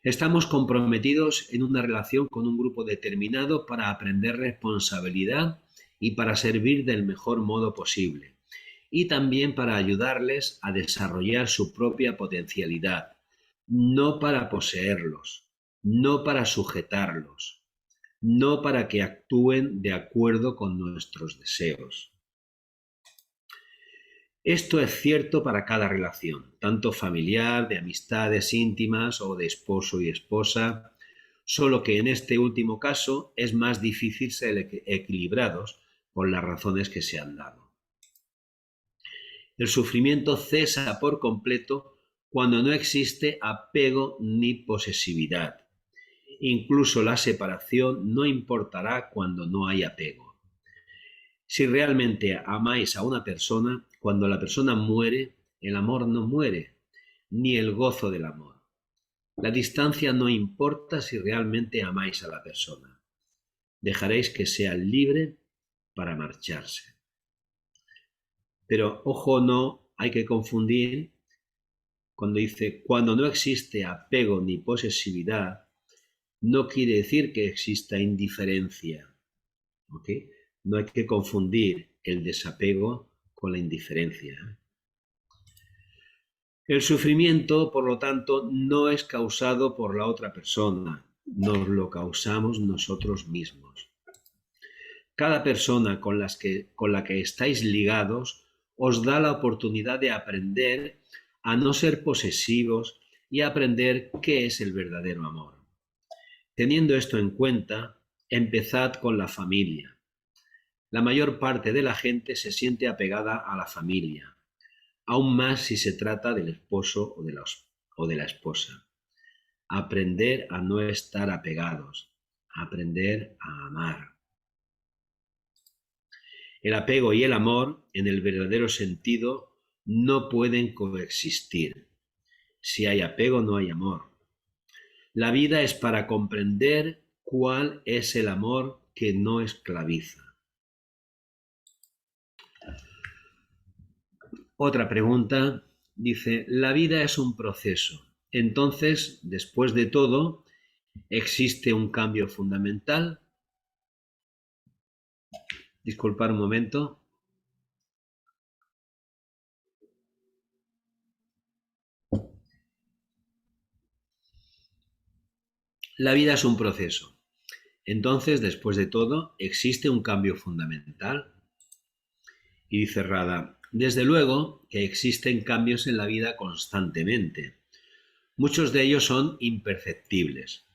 Estamos comprometidos en una relación con un grupo determinado para aprender responsabilidad y para servir del mejor modo posible, y también para ayudarles a desarrollar su propia potencialidad, no para poseerlos, no para sujetarlos, no para que actúen de acuerdo con nuestros deseos. Esto es cierto para cada relación, tanto familiar, de amistades íntimas o de esposo y esposa, solo que en este último caso es más difícil ser equilibrados por las razones que se han dado. El sufrimiento cesa por completo cuando no existe apego ni posesividad. Incluso la separación no importará cuando no hay apego. Si realmente amáis a una persona, cuando la persona muere, el amor no muere, ni el gozo del amor. La distancia no importa si realmente amáis a la persona. Dejaréis que sea libre para marcharse. Pero ojo, no hay que confundir cuando dice cuando no existe apego ni posesividad, no quiere decir que exista indiferencia. ¿Ok? No hay que confundir el desapego con la indiferencia. El sufrimiento, por lo tanto, no es causado por la otra persona, nos lo causamos nosotros mismos. Cada persona con la que estáis ligados os da la oportunidad de aprender a no ser posesivos y a aprender qué es el verdadero amor. Teniendo esto en cuenta, empezad con la familia. La mayor parte de la gente se siente apegada a la familia, aún más si se trata del esposo o de la esposa. Aprender a no estar apegados, aprender a amar. El apego y el amor, en el verdadero sentido, no pueden coexistir. Si hay apego, no hay amor. La vida es para comprender cuál es el amor que no esclaviza. Otra pregunta dice, la vida es un proceso. Entonces, después de todo, ¿existe un cambio fundamental? Disculpad un momento. La vida es un proceso. Entonces, después de todo, ¿existe un cambio fundamental? Y dice Rada, desde luego que existen cambios en la vida constantemente. Muchos de ellos son imperceptibles.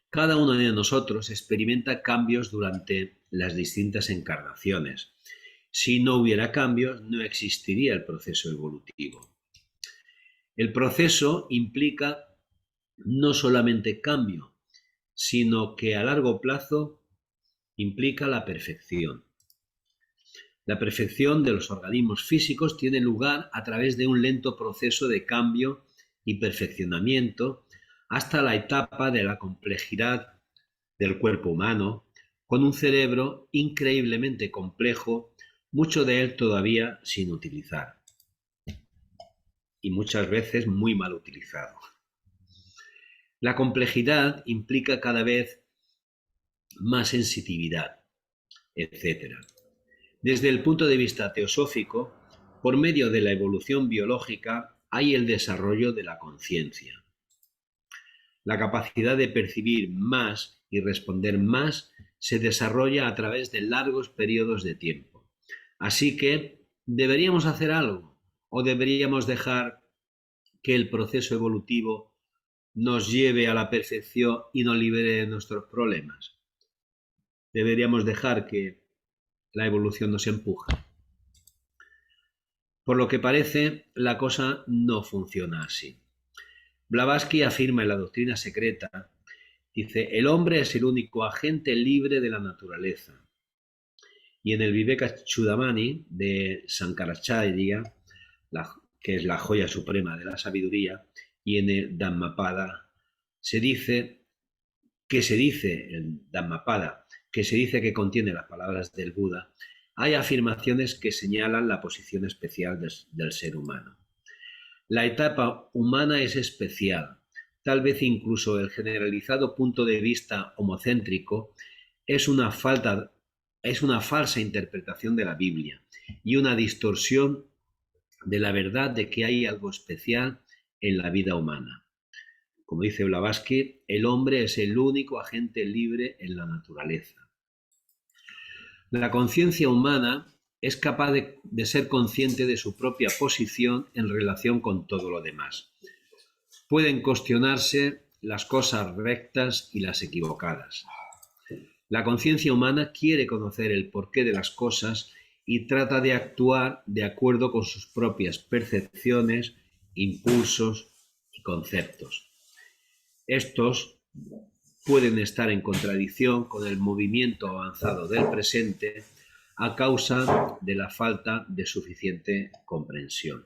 Cada uno de nosotros experimenta cambios durante las distintas encarnaciones. Si no hubiera cambios, no existiría el proceso evolutivo. El proceso implica no solamente cambio, sino que a largo plazo implica la perfección. La perfección de los organismos físicos tiene lugar a través de un lento proceso de cambio y perfeccionamiento hasta la etapa de la complejidad del cuerpo humano, con un cerebro increíblemente complejo, mucho de él todavía sin utilizar y muchas veces muy mal utilizado. La complejidad implica cada vez más sensitividad, etc. Desde el punto de vista teosófico, por medio de la evolución biológica hay el desarrollo de la conciencia. La capacidad de percibir más y responder más se desarrolla a través de largos periodos de tiempo. Así que, ¿deberíamos hacer algo o deberíamos dejar que el proceso evolutivo nos lleve a la perfección y nos libere de nuestros problemas? Deberíamos dejar que la evolución nos empuje. Por lo que parece, la cosa no funciona así. Blavatsky afirma en la doctrina secreta Dice, el hombre es el único agente libre de la naturaleza. Y en el Vivekachudamani de Sankaracharya, que es la joya suprema de la sabiduría, y en el Dhammapada se dice que contiene las palabras del Buda, hay afirmaciones que señalan la posición especial del ser humano. La etapa humana es especial. Tal vez incluso el generalizado punto de vista homocéntrico es una falsa interpretación de la Biblia y una distorsión de la verdad de que hay algo especial en la vida humana. Como dice Blavatsky, el hombre es el único agente libre en la naturaleza. La conciencia humana es capaz de ser consciente de su propia posición en relación con todo lo demás. Pueden cuestionarse las cosas rectas y las equivocadas. La conciencia humana quiere conocer el porqué de las cosas y trata de actuar de acuerdo con sus propias percepciones, impulsos y conceptos. Estos pueden estar en contradicción con el movimiento avanzado del presente a causa de la falta de suficiente comprensión.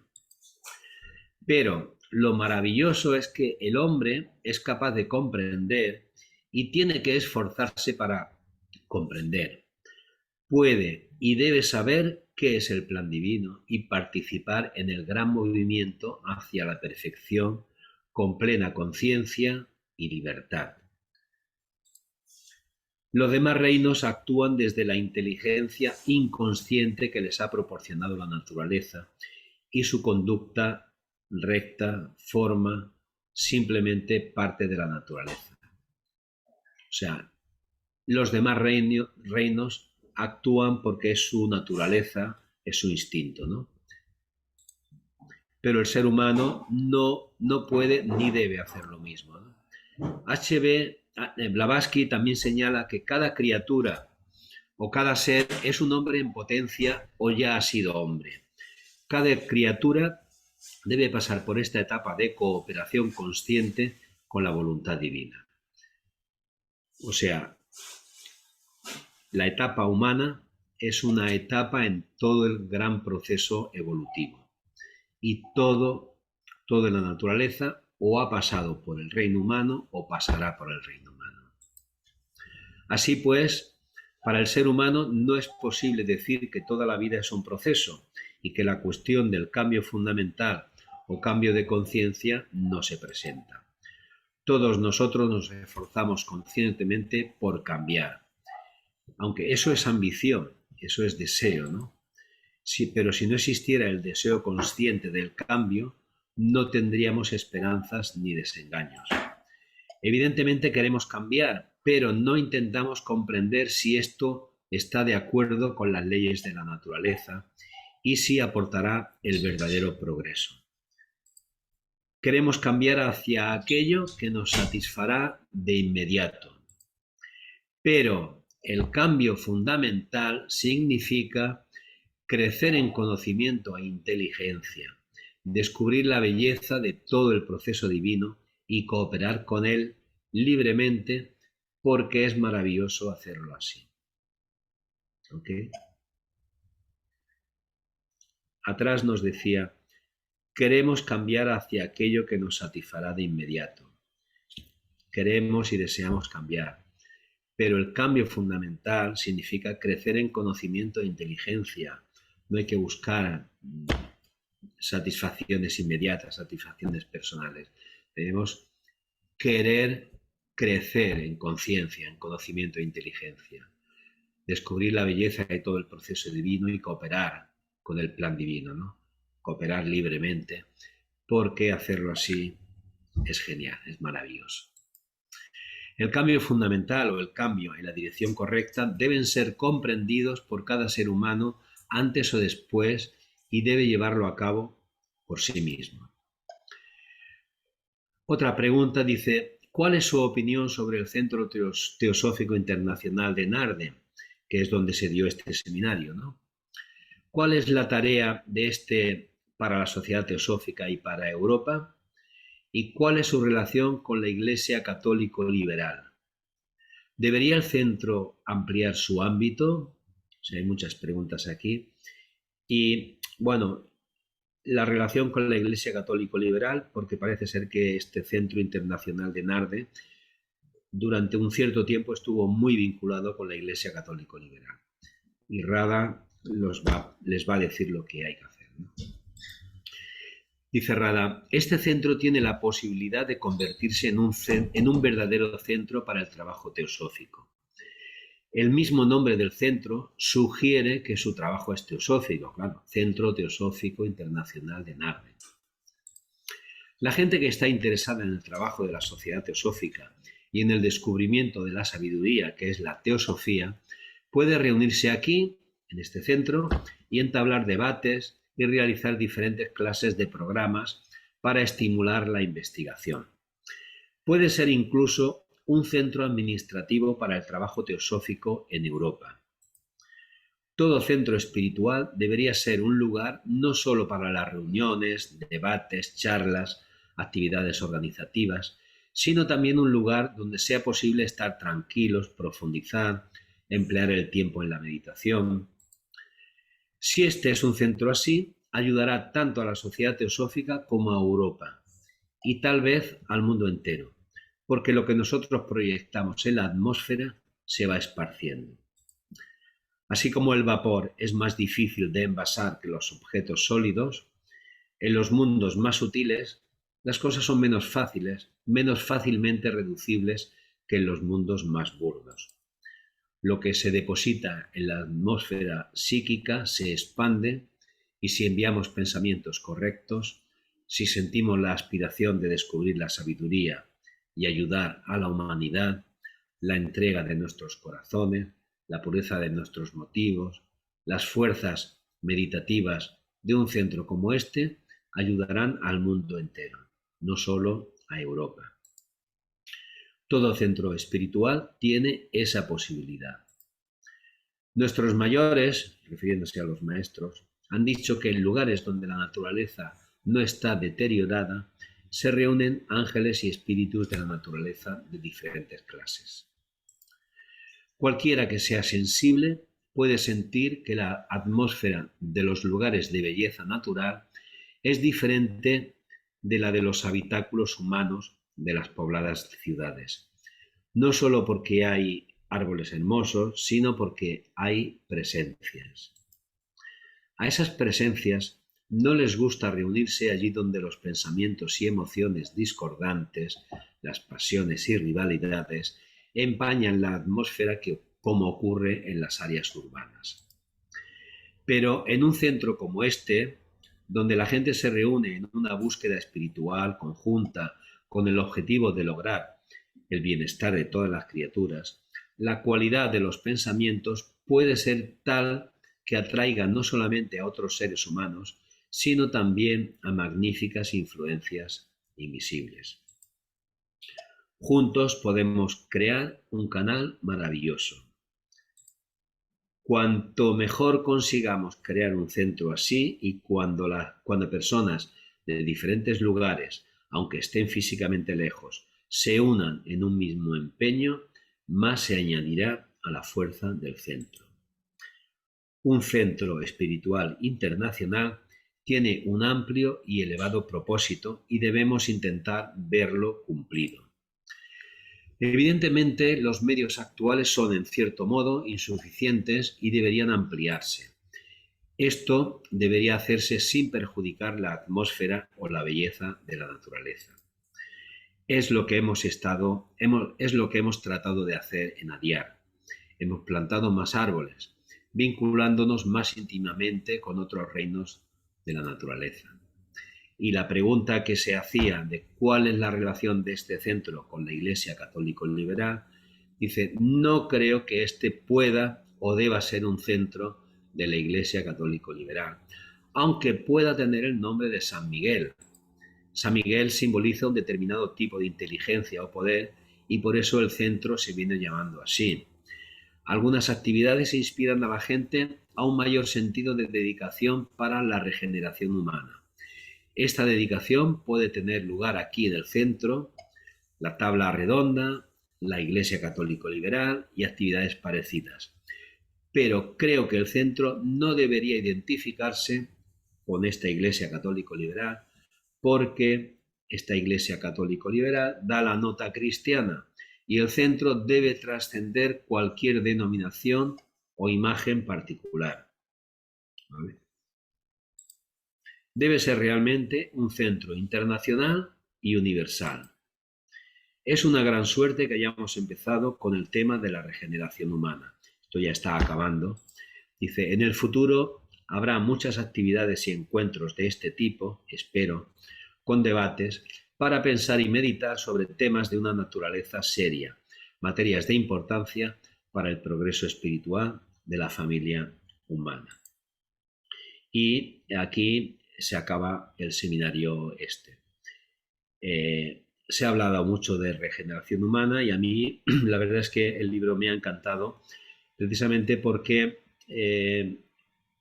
Pero lo maravilloso es que el hombre es capaz de comprender y tiene que esforzarse para comprender. Puede y debe saber qué es el plan divino y participar en el gran movimiento hacia la perfección con plena conciencia y libertad. Los demás reinos actúan desde la inteligencia inconsciente que les ha proporcionado la naturaleza y su conducta recta forma simplemente parte de la naturaleza. O sea, los demás reinos actúan porque es su naturaleza, es su instinto, ¿no? Pero el ser humano no puede ni debe hacer lo mismo, ¿no? Blavatsky también señala que cada criatura o cada ser es un hombre en potencia o ya ha sido hombre. Cada criatura debe pasar por esta etapa de cooperación consciente con la voluntad divina. O sea, la etapa humana es una etapa en todo el gran proceso evolutivo. Y todo en la naturaleza o ha pasado por el reino humano o pasará por el reino humano. Así pues, para el ser humano no es posible decir que toda la vida es un proceso y que la cuestión del cambio fundamental o cambio de conciencia no se presenta. Todos nosotros nos esforzamos conscientemente por cambiar, aunque eso es ambición, eso es deseo, ¿no? Sí, pero si no existiera el deseo consciente del cambio, no tendríamos esperanzas ni desengaños. Evidentemente queremos cambiar, pero no intentamos comprender si esto está de acuerdo con las leyes de la naturaleza y si aportará el verdadero progreso. Queremos cambiar hacia aquello que nos satisfará de inmediato. Pero el cambio fundamental significa crecer en conocimiento e inteligencia, descubrir la belleza de todo el proceso divino y cooperar con él libremente porque es maravilloso hacerlo así. ¿Ok? Atrás nos decía, queremos cambiar hacia aquello que nos satisfará de inmediato. Queremos y deseamos cambiar. Pero el cambio fundamental significa crecer en conocimiento e inteligencia. No hay que buscar satisfacciones inmediatas, satisfacciones personales. Debemos querer crecer en conciencia, en conocimiento e inteligencia. Descubrir la belleza de todo el proceso divino y cooperar con el plan divino, ¿no? Cooperar libremente, porque hacerlo así es genial, es maravilloso. El cambio fundamental o el cambio en la dirección correcta deben ser comprendidos por cada ser humano antes o después y debe llevarlo a cabo por sí mismo. Otra pregunta dice, ¿cuál es su opinión sobre el Centro Teosófico Internacional de Naarden, que es donde se dio este seminario, ¿no? ¿Cuál es la tarea de este para la sociedad teosófica y para Europa? ¿Y cuál es su relación con la Iglesia Católico Liberal? ¿Debería el centro ampliar su ámbito? O sea, hay muchas preguntas aquí. Y bueno, la relación con la Iglesia Católico Liberal, porque parece ser que este Centro Internacional de Narde durante un cierto tiempo estuvo muy vinculado con la Iglesia Católico Liberal. Y Rada les va a decir lo que hay que hacer, ¿no? Dice Rada, este centro tiene la posibilidad de convertirse en un verdadero centro para el trabajo teosófico. El mismo nombre del centro sugiere que su trabajo es teosófico, claro, Centro Teosófico Internacional de Narde. La gente que está interesada en el trabajo de la sociedad teosófica y en el descubrimiento de la sabiduría, que es la teosofía, puede reunirse aquí, en este centro, y entablar debates y realizar diferentes clases de programas para estimular la investigación. Puede ser incluso un centro administrativo para el trabajo teosófico en Europa. Todo centro espiritual debería ser un lugar no solo para las reuniones, debates, charlas, actividades organizativas, sino también un lugar donde sea posible estar tranquilos, profundizar, emplear el tiempo en la meditación. Si este es un centro así, ayudará tanto a la sociedad teosófica como a Europa y tal vez al mundo entero, porque lo que nosotros proyectamos en la atmósfera se va esparciendo. Así como el vapor es más difícil de envasar que los objetos sólidos, en los mundos más sutiles las cosas son menos fácilmente reducibles que en los mundos más burdos. Lo que se deposita en la atmósfera psíquica se expande y si enviamos pensamientos correctos, si sentimos la aspiración de descubrir la sabiduría y ayudar a la humanidad, la entrega de nuestros corazones, la pureza de nuestros motivos, las fuerzas meditativas de un centro como este ayudarán al mundo entero, no solo a Europa. Todo centro espiritual tiene esa posibilidad. Nuestros mayores, refiriéndose a los maestros, han dicho que en lugares donde la naturaleza no está deteriorada, se reúnen ángeles y espíritus de la naturaleza de diferentes clases. Cualquiera que sea sensible puede sentir que la atmósfera de los lugares de belleza natural es diferente de la de los habitáculos humanos de las pobladas ciudades. No solo porque hay árboles hermosos, sino porque hay presencias. A esas presencias no les gusta reunirse allí donde los pensamientos y emociones discordantes, las pasiones y rivalidades, empañan la atmósfera como ocurre en las áreas urbanas. Pero en un centro como este, donde la gente se reúne en una búsqueda espiritual conjunta con el objetivo de lograr el bienestar de todas las criaturas, la cualidad de los pensamientos puede ser tal que atraiga no solamente a otros seres humanos, sino también a magníficas influencias invisibles. Juntos podemos crear un canal maravilloso. Cuanto mejor consigamos crear un centro así y cuando personas de diferentes lugares, aunque estén físicamente lejos, se unan en un mismo empeño, más se añadirá a la fuerza del centro. Un centro espiritual internacional tiene un amplio y elevado propósito y debemos intentar verlo cumplido. Evidentemente, los medios actuales son, en cierto modo, insuficientes y deberían ampliarse. Esto debería hacerse sin perjudicar la atmósfera o la belleza de la naturaleza. Es lo que hemos tratado de hacer en Adyar. Hemos plantado más árboles, vinculándonos más íntimamente con otros reinos de la naturaleza. Y la pregunta que se hacía de cuál es la relación de este centro con la Iglesia Católico Liberal, dice, no creo que este pueda o deba ser un centro de la Iglesia Católico Liberal, aunque pueda tener el nombre de San Miguel. San Miguel simboliza un determinado tipo de inteligencia o poder y por eso el centro se viene llamando así. Algunas actividades inspiran a la gente a un mayor sentido de dedicación para la regeneración humana. Esta dedicación puede tener lugar aquí en el centro, la tabla redonda, la Iglesia Católico Liberal y actividades parecidas. Pero creo que el centro no debería identificarse con esta Iglesia Católico Liberal porque esta Iglesia Católico Liberal da la nota cristiana y el centro debe trascender cualquier denominación o imagen particular. ¿Vale? Debe ser realmente un centro internacional y universal. Es una gran suerte que hayamos empezado con el tema de la regeneración humana. Esto ya está acabando. Dice, en el futuro habrá muchas actividades y encuentros de este tipo, espero, con debates para pensar y meditar sobre temas de una naturaleza seria, materias de importancia para el progreso espiritual de la familia humana. Y aquí se acaba el seminario este. Se ha hablado mucho de regeneración humana y a mí la verdad es que el libro me ha encantado precisamente porque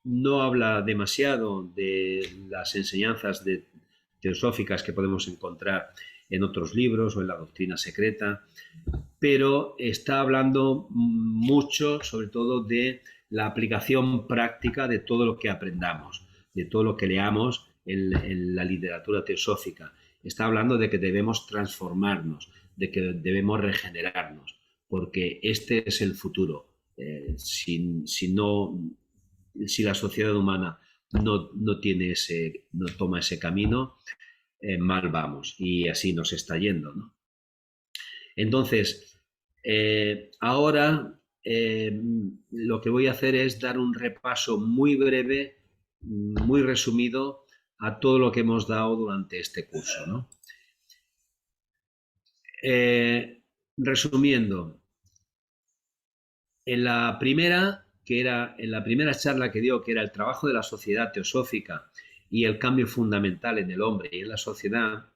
no habla demasiado de las enseñanzas teosóficas que podemos encontrar en otros libros o en la doctrina secreta, pero está hablando mucho sobre todo de la aplicación práctica de todo lo que aprendamos, de todo lo que leamos en la literatura teosófica. Está hablando de que debemos transformarnos, de que debemos regenerarnos, porque este es el futuro. Si la sociedad humana no toma ese camino, mal vamos y así nos está yendo, ¿no? Entonces, ahora lo que voy a hacer es dar un repaso muy breve, muy resumido a todo lo que hemos dado durante este curso, ¿no? Resumiendo, en la primera charla que dio, que era el trabajo de la sociedad teosófica y el cambio fundamental en el hombre y en la sociedad,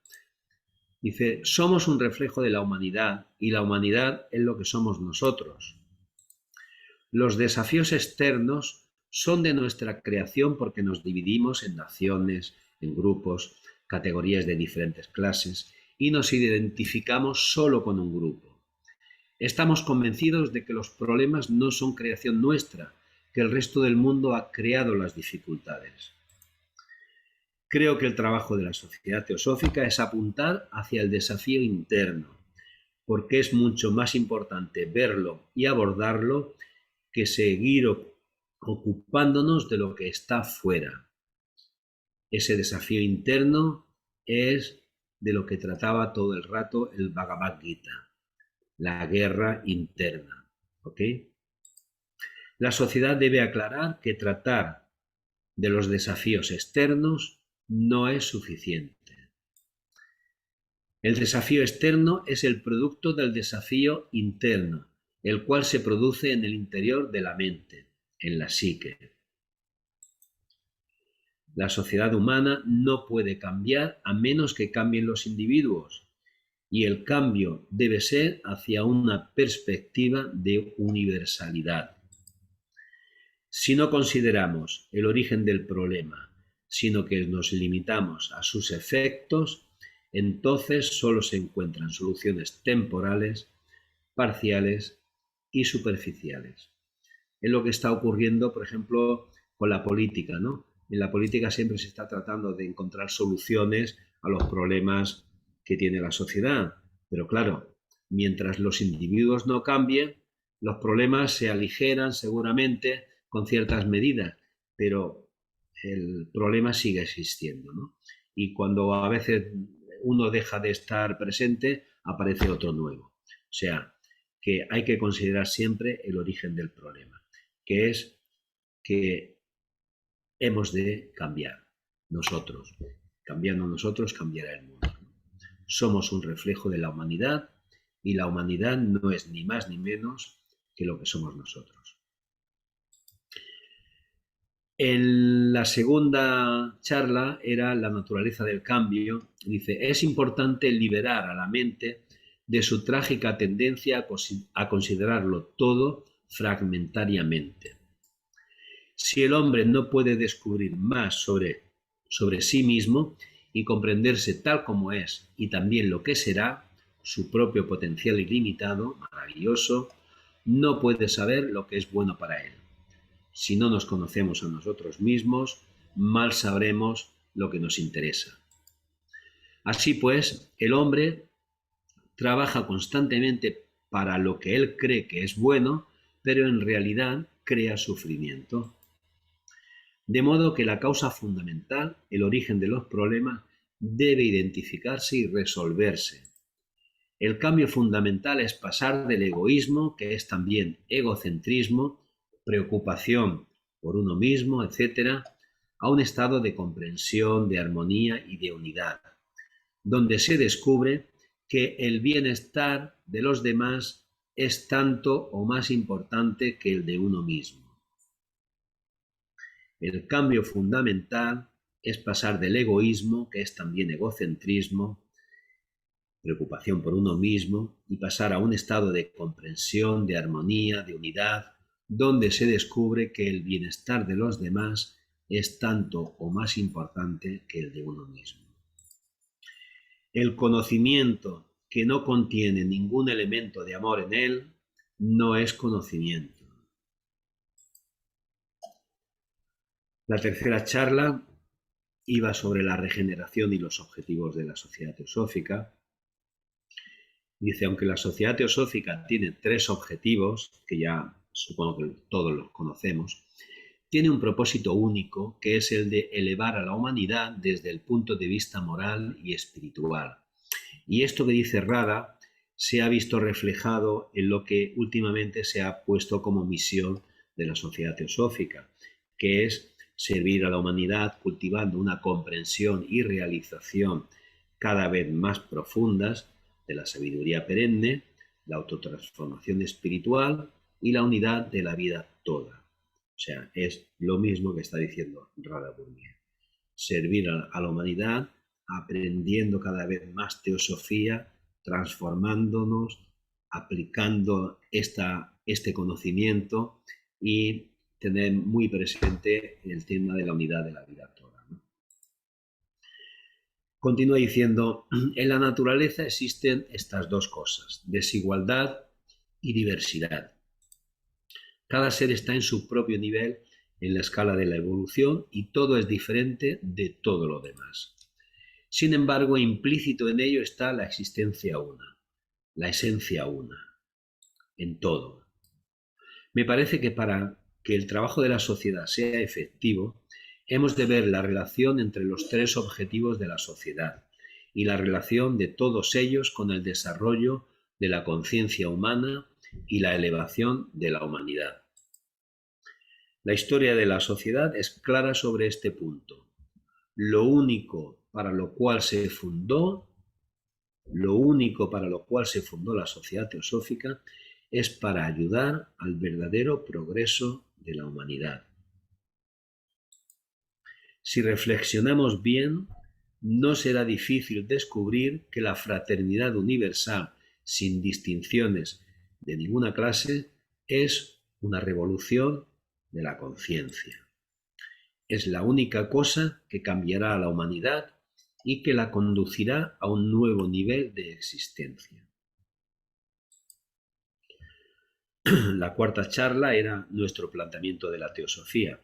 dice, somos un reflejo de la humanidad y la humanidad es lo que somos nosotros. Los desafíos externos son de nuestra creación porque nos dividimos en naciones, en grupos, categorías de diferentes clases y nos identificamos solo con un grupo. Estamos convencidos de que los problemas no son creación nuestra, que el resto del mundo ha creado las dificultades. Creo que el trabajo de la sociedad teosófica es apuntar hacia el desafío interno, porque es mucho más importante verlo y abordarlo que seguir ocupándonos de lo que está fuera. Ese desafío interno es de lo que trataba todo el rato el Bhagavad Gita, la guerra interna. ¿Ok? La sociedad debe aclarar que tratar de los desafíos externos no es suficiente. El desafío externo es el producto del desafío interno, el cual se produce en el interior de la mente, en la psique. La sociedad humana no puede cambiar a menos que cambien los individuos, y el cambio debe ser hacia una perspectiva de universalidad. Si no consideramos el origen del problema, sino que nos limitamos a sus efectos, entonces solo se encuentran soluciones temporales, parciales y superficiales. Es lo que está ocurriendo, por ejemplo, con la política, ¿no? En la política siempre se está tratando de encontrar soluciones a los problemas que tiene la sociedad. Pero claro, mientras los individuos no cambien, los problemas se aligeran seguramente con ciertas medidas, pero el problema sigue existiendo, ¿no? Y cuando a veces uno deja de estar presente, aparece otro nuevo. O sea, que hay que considerar siempre el origen del problema, que es que hemos de cambiar nosotros. Cambiando nosotros, cambiará el mundo. Somos un reflejo de la humanidad y la humanidad no es ni más ni menos que lo que somos nosotros. En la segunda charla era la naturaleza del cambio. Dice, es importante liberar a la mente de su trágica tendencia a considerarlo todo fragmentariamente. Si el hombre no puede descubrir más sobre sí mismo y comprenderse tal como es y también lo que será, su propio potencial ilimitado, maravilloso, no puede saber lo que es bueno para él. Si no nos conocemos a nosotros mismos, mal sabremos lo que nos interesa. Así pues, el hombre trabaja constantemente para lo que él cree que es bueno, pero en realidad crea sufrimiento. De modo que la causa fundamental, el origen de los problemas, debe identificarse y resolverse. El cambio fundamental es pasar del egoísmo, que es también egocentrismo, preocupación por uno mismo, etc., a un estado de comprensión, de armonía y de unidad, donde se descubre que el bienestar de los demás es tanto o más importante que el de uno mismo. El cambio fundamental es pasar del egoísmo, que es también egocentrismo, preocupación por uno mismo, y pasar a un estado de comprensión, de armonía, de unidad, donde se descubre que el bienestar de los demás es tanto o más importante que el de uno mismo. El conocimiento que no contiene ningún elemento de amor en él no es conocimiento. La tercera charla iba sobre la regeneración y los objetivos de la sociedad teosófica. Dice, aunque la sociedad teosófica tiene 3 objetivos, que ya supongo que todos los conocemos, tiene un propósito único, que es el de elevar a la humanidad desde el punto de vista moral y espiritual. Y esto que dice Rada se ha visto reflejado en lo que últimamente se ha puesto como misión de la sociedad teosófica, que es servir a la humanidad cultivando una comprensión y realización cada vez más profundas de la sabiduría perenne, la autotransformación espiritual y la unidad de la vida toda. O sea, es lo mismo que está diciendo Rada Burnier. Servir a la humanidad aprendiendo cada vez más teosofía, transformándonos, aplicando este conocimiento y tener muy presente el tema de la unidad de la vida toda, ¿no? Continúa diciendo, en la naturaleza existen estas 2 cosas, desigualdad y diversidad. Cada ser está en su propio nivel en la escala de la evolución y todo es diferente de todo lo demás. Sin embargo, implícito en ello está la existencia una, la esencia una, en todo. Me parece que para que el trabajo de la sociedad sea efectivo, hemos de ver la relación entre los 3 objetivos de la sociedad y la relación de todos ellos con el desarrollo de la conciencia humana y la elevación de la humanidad. La historia de la sociedad es clara sobre este punto. Lo único para lo cual se fundó la sociedad teosófica es para ayudar al verdadero progreso de la humanidad. Si reflexionamos bien, no será difícil descubrir que la fraternidad universal, sin distinciones de ninguna clase, es una revolución de la conciencia. Es la única cosa que cambiará a la humanidad y que la conducirá a un nuevo nivel de existencia. La cuarta charla era nuestro planteamiento de la teosofía.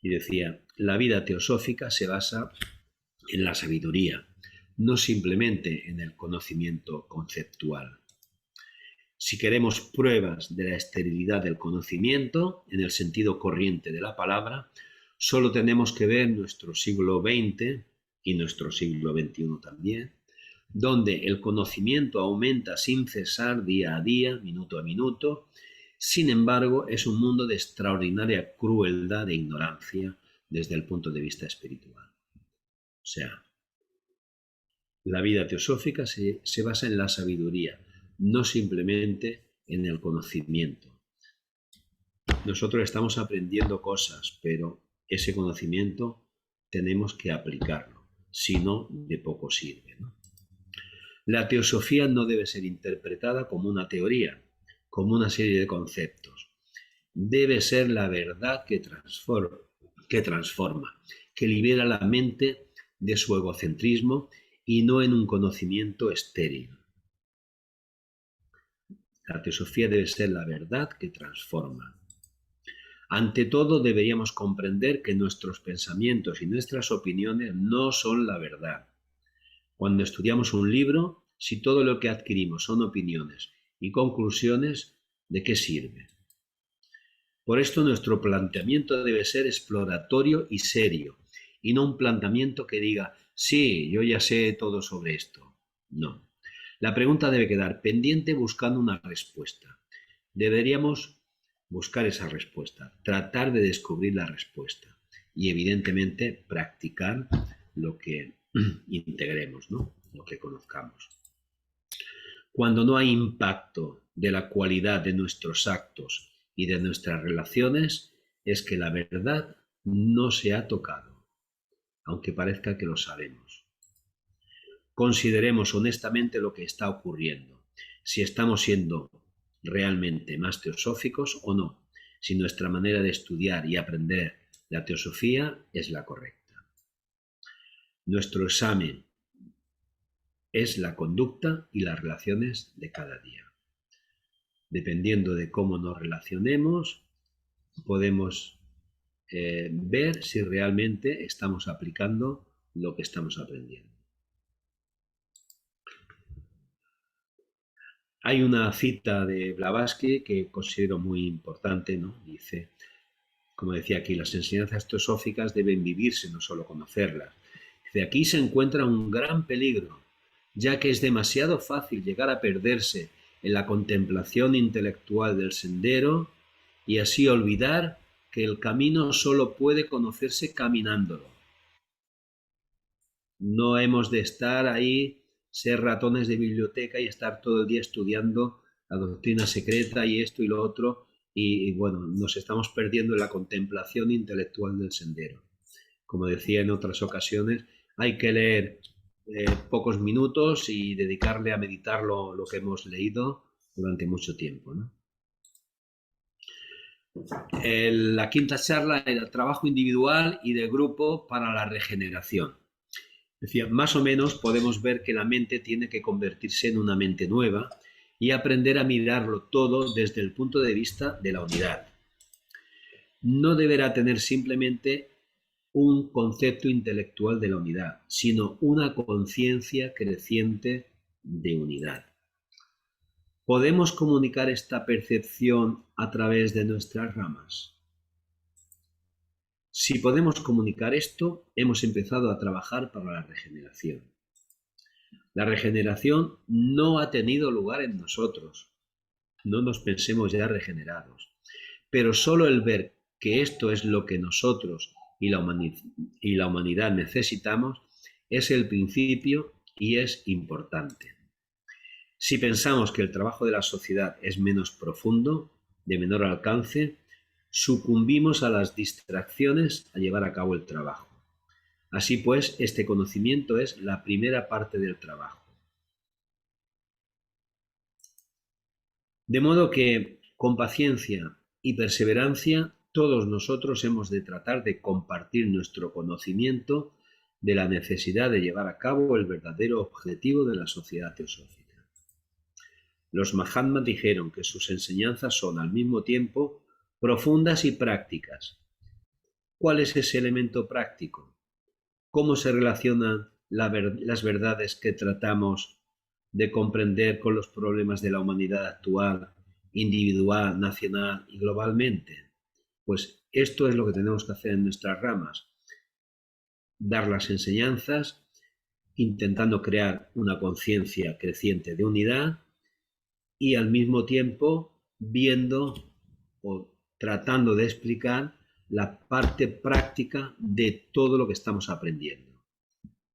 Y decía, la vida teosófica se basa en la sabiduría, no simplemente en el conocimiento conceptual. Si queremos pruebas de la esterilidad del conocimiento, en el sentido corriente de la palabra, solo tenemos que ver nuestro siglo XX y nuestro siglo XXI también, donde el conocimiento aumenta sin cesar día a día, minuto a minuto. Sin embargo, es un mundo de extraordinaria crueldad e ignorancia desde el punto de vista espiritual. O sea, la vida teosófica se basa en la sabiduría, no simplemente en el conocimiento. Nosotros estamos aprendiendo cosas, pero ese conocimiento tenemos que aplicarlo, si no, de poco sirve, ¿no? La teosofía no debe ser interpretada como una teoría, como una serie de conceptos. Debe ser la verdad que transforma, que libera la mente de su egocentrismo y no en un conocimiento estéril. La teosofía debe ser la verdad que transforma. Ante todo, deberíamos comprender que nuestros pensamientos y nuestras opiniones no son la verdad. Cuando estudiamos un libro, si todo lo que adquirimos son opiniones y conclusiones, ¿de qué sirve? Por esto nuestro planteamiento debe ser exploratorio y serio, y no un planteamiento que diga, sí, yo ya sé todo sobre esto. No. La pregunta debe quedar pendiente buscando una respuesta. Deberíamos buscar esa respuesta, tratar de descubrir la respuesta y evidentemente practicar lo que integremos, ¿no? Lo que conozcamos. Cuando no hay impacto de la cualidad de nuestros actos y de nuestras relaciones, es que la verdad no se ha tocado, aunque parezca que lo sabemos. Consideremos honestamente lo que está ocurriendo, si estamos siendo realmente más teosóficos o no, si nuestra manera de estudiar y aprender la teosofía es la correcta. Nuestro examen es la conducta y las relaciones de cada día. Dependiendo de cómo nos relacionemos, podemos ver si realmente estamos aplicando lo que estamos aprendiendo. Hay una cita de Blavatsky que considero muy importante, ¿no? Dice, como decía aquí, las enseñanzas teosóficas deben vivirse, no solo conocerlas. Dice, aquí se encuentra un gran peligro, ya que es demasiado fácil llegar a perderse en la contemplación intelectual del sendero y así olvidar que el camino solo puede conocerse caminándolo. No hemos de estar ahí, ser ratones de biblioteca y estar todo el día estudiando la doctrina secreta y esto y lo otro, y bueno, nos estamos perdiendo en la contemplación intelectual del sendero. Como decía en otras ocasiones, hay que leer pocos minutos y dedicarle a meditar lo que hemos leído durante mucho tiempo, ¿no? La quinta charla era el trabajo individual y de grupo para la regeneración. Decía, más o menos podemos ver que la mente tiene que convertirse en una mente nueva y aprender a mirarlo todo desde el punto de vista de la unidad. No deberá tener simplemente un concepto intelectual de la unidad, sino una conciencia creciente de unidad. ¿Podemos comunicar esta percepción a través de nuestras ramas? Si podemos comunicar esto, hemos empezado a trabajar para la regeneración. La regeneración no ha tenido lugar en nosotros. No nos pensemos ya regenerados. Pero solo el ver que esto es lo que nosotros y la humanidad necesitamos es el principio y es importante. Si pensamos que el trabajo de la sociedad es menos profundo, de menor alcance, sucumbimos a las distracciones a llevar a cabo el trabajo. Así pues, este conocimiento es la primera parte del trabajo. De modo que, con paciencia y perseverancia, todos nosotros hemos de tratar de compartir nuestro conocimiento de la necesidad de llevar a cabo el verdadero objetivo de la sociedad teosófica. Los Mahatmas dijeron que sus enseñanzas son al mismo tiempo profundas y prácticas. ¿Cuál es ese elemento práctico? ¿Cómo se relacionan las verdades que tratamos de comprender con los problemas de la humanidad actual, individual, nacional y globalmente? Pues esto es lo que tenemos que hacer en nuestras ramas. Dar las enseñanzas, intentando crear una conciencia creciente de unidad y al mismo tiempo viendo o tratando de explicar la parte práctica de todo lo que estamos aprendiendo.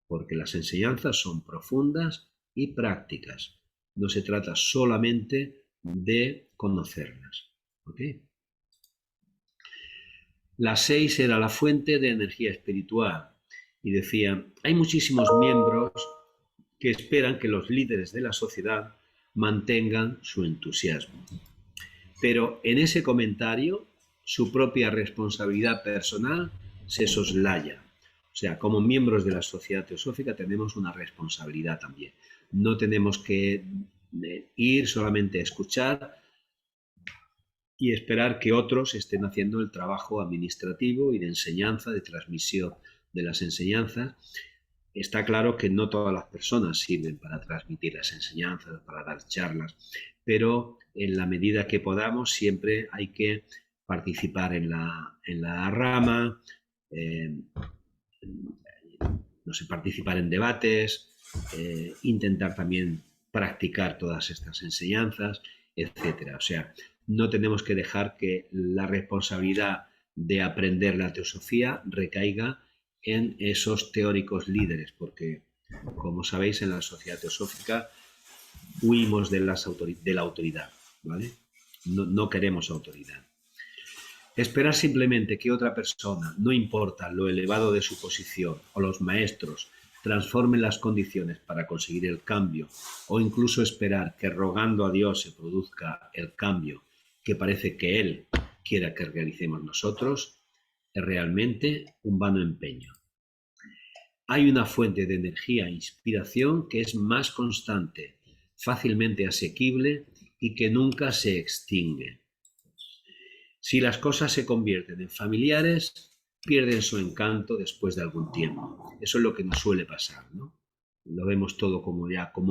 Porque las enseñanzas son profundas y prácticas. No se trata solamente de conocerlas. ¿Okay? La 6 era la fuente de energía espiritual. Y decía, hay muchísimos miembros que esperan que los líderes de la sociedad mantengan su entusiasmo. Pero en ese comentario, su propia responsabilidad personal se soslaya. O sea, como miembros de la sociedad teosófica tenemos una responsabilidad también. No tenemos que ir solamente a escuchar y esperar que otros estén haciendo el trabajo administrativo y de enseñanza, de transmisión de las enseñanzas. Está claro que no todas las personas sirven para transmitir las enseñanzas, para dar charlas, pero en la medida que podamos siempre hay que participar en la rama, no sé, participar en debates, intentar también practicar todas estas enseñanzas, etcétera. O sea, no tenemos que dejar que la responsabilidad de aprender la teosofía recaiga en esos teóricos líderes, porque, como sabéis, en la sociedad teosófica huimos de la autoridad, ¿vale? No queremos autoridad. Esperar simplemente que otra persona, no importa lo elevado de su posición, o los maestros, transformen las condiciones para conseguir el cambio, o incluso esperar que rogando a Dios se produzca el cambio que parece que Él quiera que realicemos nosotros, es realmente un vano empeño. Hay una fuente de energía e inspiración que es más constante, fácilmente asequible y que nunca se extingue. Si las cosas se convierten en familiares, pierden su encanto después de algún tiempo. Eso es lo que nos suele pasar, ¿no? Lo vemos todo como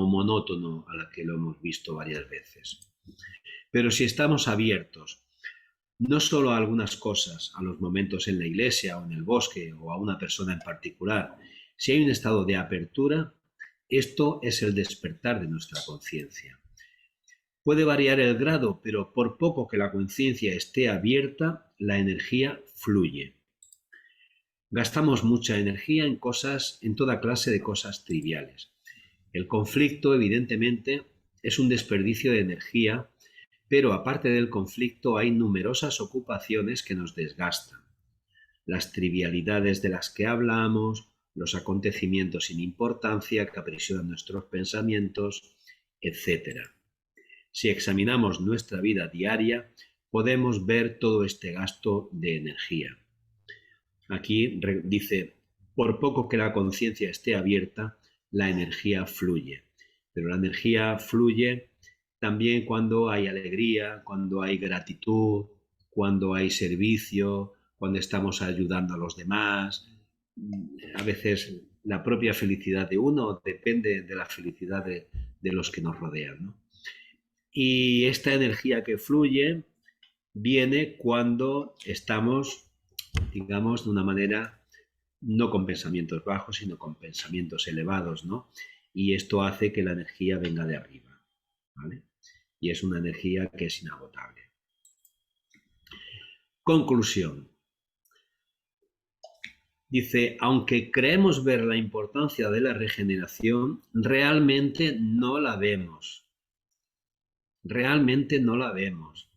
monótono, a la que lo hemos visto varias veces. Pero si estamos abiertos, no solo a algunas cosas, a los momentos en la iglesia o en el bosque o a una persona en particular, si hay un estado de apertura, esto es el despertar de nuestra conciencia. Puede variar el grado, pero por poco que la conciencia esté abierta, la energía fluye. Gastamos mucha energía en toda clase de cosas triviales. El conflicto, evidentemente, es un desperdicio de energía, pero aparte del conflicto hay numerosas ocupaciones que nos desgastan. Las trivialidades de las que hablamos, los acontecimientos sin importancia que aprisionan nuestros pensamientos, etc. Si examinamos nuestra vida diaria, podemos ver todo este gasto de energía. Aquí dice, por poco que la conciencia esté abierta, la energía fluye. Pero la energía fluye también cuando hay alegría, cuando hay gratitud, cuando hay servicio, cuando estamos ayudando a los demás. A veces la propia felicidad de uno depende de la felicidad de los que nos rodean, ¿no? Y esta energía que fluye viene cuando estamos, digamos, de una manera no con pensamientos bajos, sino con pensamientos elevados, ¿no? Y esto hace que la energía venga de arriba, ¿vale? Y es una energía que es inagotable. Conclusión. Dice, aunque creemos ver la importancia de la regeneración, realmente no la vemos. Realmente no la vemos.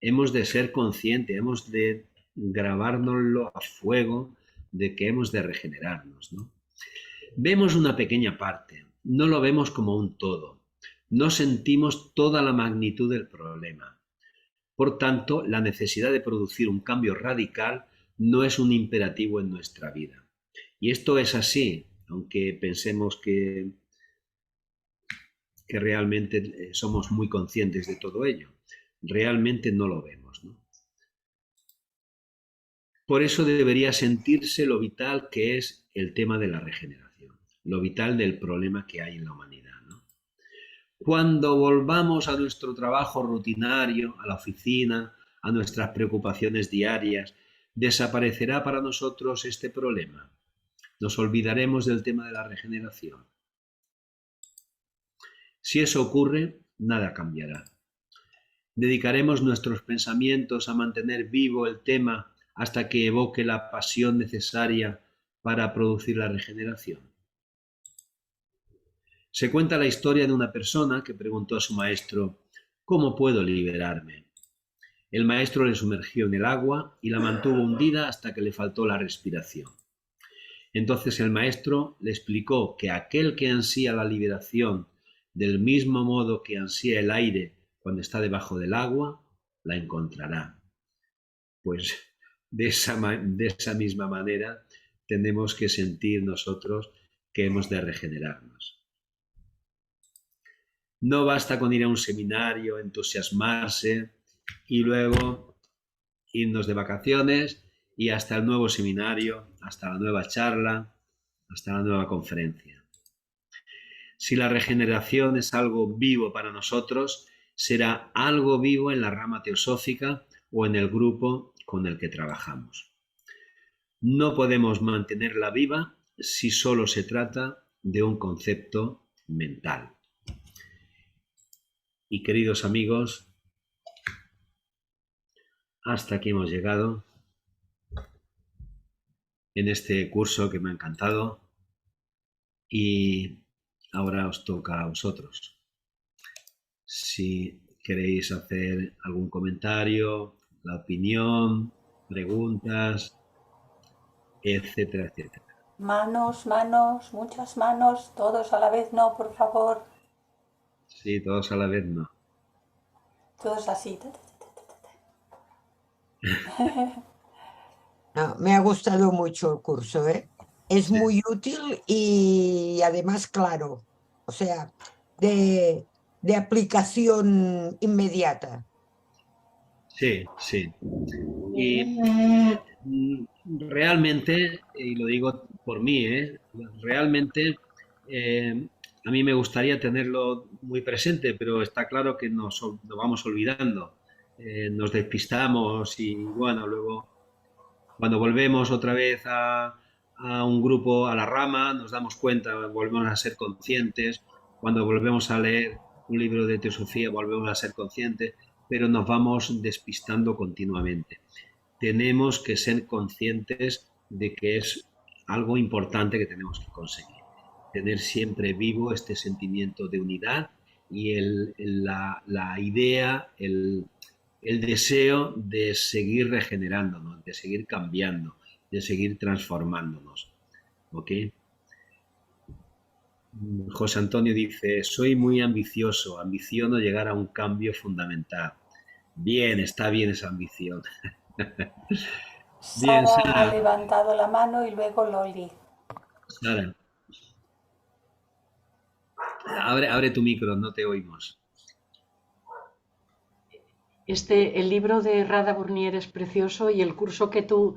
Hemos de ser conscientes, hemos de grabárnoslo a fuego de que hemos de regenerarnos, ¿no? Vemos una pequeña parte, no lo vemos como un todo, no sentimos toda la magnitud del problema. Por tanto, la necesidad de producir un cambio radical no es un imperativo en nuestra vida. Y esto es así, aunque pensemos que realmente somos muy conscientes de todo ello. Realmente no lo vemos, ¿no? Por eso debería sentirse lo vital que es el tema de la regeneración, lo vital del problema que hay en la humanidad, ¿no? Cuando volvamos a nuestro trabajo rutinario, a la oficina, a nuestras preocupaciones diarias, desaparecerá para nosotros este problema. Nos olvidaremos del tema de la regeneración. Si eso ocurre, nada cambiará. Dedicaremos nuestros pensamientos a mantener vivo el tema hasta que evoque la pasión necesaria para producir la regeneración. Se cuenta la historia de una persona que preguntó a su maestro, ¿cómo puedo liberarme? El maestro le sumergió en el agua y la mantuvo hundida hasta que le faltó la respiración. Entonces el maestro le explicó que aquel que ansía la liberación del mismo modo que ansía el aire cuando está debajo del agua, la encontrará. Pues de esa misma manera tenemos que sentir nosotros que hemos de regenerarnos. No basta con ir a un seminario, entusiasmarse y luego irnos de vacaciones y hasta el nuevo seminario, hasta la nueva charla, hasta la nueva conferencia. Si la regeneración es algo vivo para nosotros, será algo vivo en la rama teosófica o en el grupo con el que trabajamos. No podemos mantenerla viva si solo se trata de un concepto mental. Y queridos amigos, hasta aquí hemos llegado en este curso que me ha encantado y ahora os toca a vosotros. Si queréis hacer algún comentario, la opinión, preguntas, etcétera, etcétera. Manos, manos, muchas manos, todos a la vez no, por favor. Sí, todos a la vez no. Todos así. No, me ha gustado mucho el curso, ¿eh? Es Sí. muy útil y además claro, o sea, de aplicación inmediata. Sí, sí. Y realmente, y lo digo por mí, realmente a mí me gustaría tenerlo muy presente, pero está claro que nos vamos olvidando, nos despistamos y bueno, luego cuando volvemos otra vez a un grupo, a la rama, nos damos cuenta, volvemos a ser conscientes, cuando volvemos a leer un libro de teosofía volvemos a ser conscientes, pero nos vamos despistando continuamente. Tenemos que ser conscientes de que es algo importante que tenemos que conseguir. Tener siempre vivo este sentimiento de unidad y la idea, el deseo de seguir regenerándonos, de seguir cambiando, de seguir transformándonos. ¿Ok? José Antonio dice, soy muy ambicioso, ambiciono llegar a un cambio fundamental. Bien, está bien esa ambición. Bien, Sara ha Sara. levantado la mano y luego Loli. Sara, abre tu micro, no te oímos. El libro de Radha Burnier es precioso y el curso que tú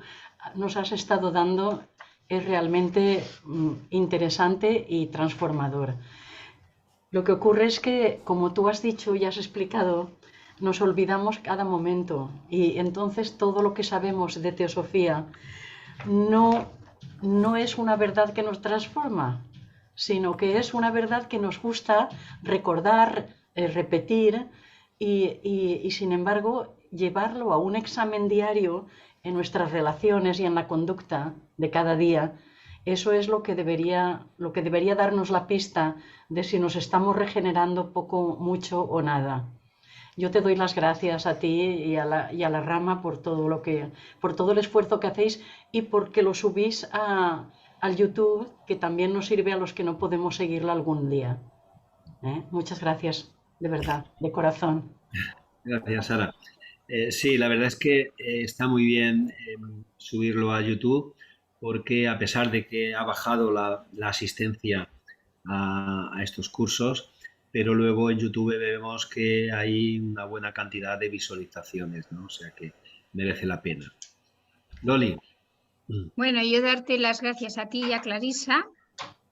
nos has estado dando es realmente interesante y transformador. Lo que ocurre es que, como tú has dicho y has explicado, nos olvidamos cada momento y entonces todo lo que sabemos de teosofía no es una verdad que nos transforma, sino que es una verdad que nos gusta recordar, repetir y sin embargo llevarlo a un examen diario en nuestras relaciones y en la conducta de cada día. Eso es lo que debería darnos la pista de si nos estamos regenerando poco, mucho o nada. Yo te doy las gracias a ti y a la rama por todo el esfuerzo que hacéis y porque lo subís al YouTube, que también nos sirve a los que no podemos seguirla algún día. Muchas gracias, de verdad, de corazón. Gracias, Sara. Sí, la verdad es que está muy bien subirlo a YouTube porque a pesar de que ha bajado la asistencia a estos cursos, pero luego en YouTube vemos que hay una buena cantidad de visualizaciones, ¿no? O sea que merece la pena. Loli. Bueno, yo darte las gracias a ti y a Clarisa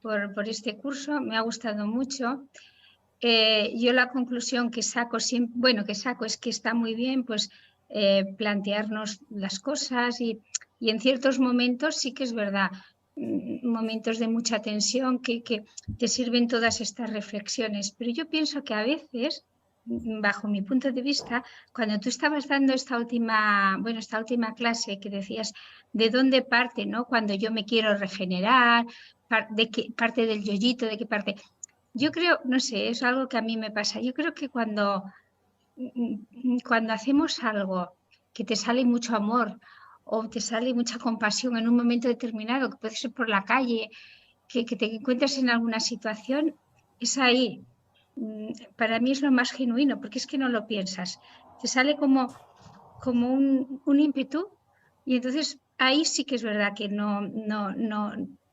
por este curso, me ha gustado mucho. Yo la conclusión que saco es que está muy bien pues plantearnos las cosas y en ciertos momentos sí que es verdad, momentos de mucha tensión que te sirven todas estas reflexiones, pero yo pienso que a veces, bajo mi punto de vista, cuando tú estabas dando esta última clase que decías de dónde parte, ¿no? Cuando yo me quiero regenerar, de qué parte del yoyito, de qué parte. Yo creo, no sé, es algo que a mí me pasa. Yo creo que cuando hacemos algo que te sale mucho amor o te sale mucha compasión en un momento determinado, que puede ser por la calle, que te encuentras en alguna situación, es ahí. Para mí es lo más genuino, porque es que no lo piensas. Te sale como un ímpetu y entonces ahí sí que es verdad que no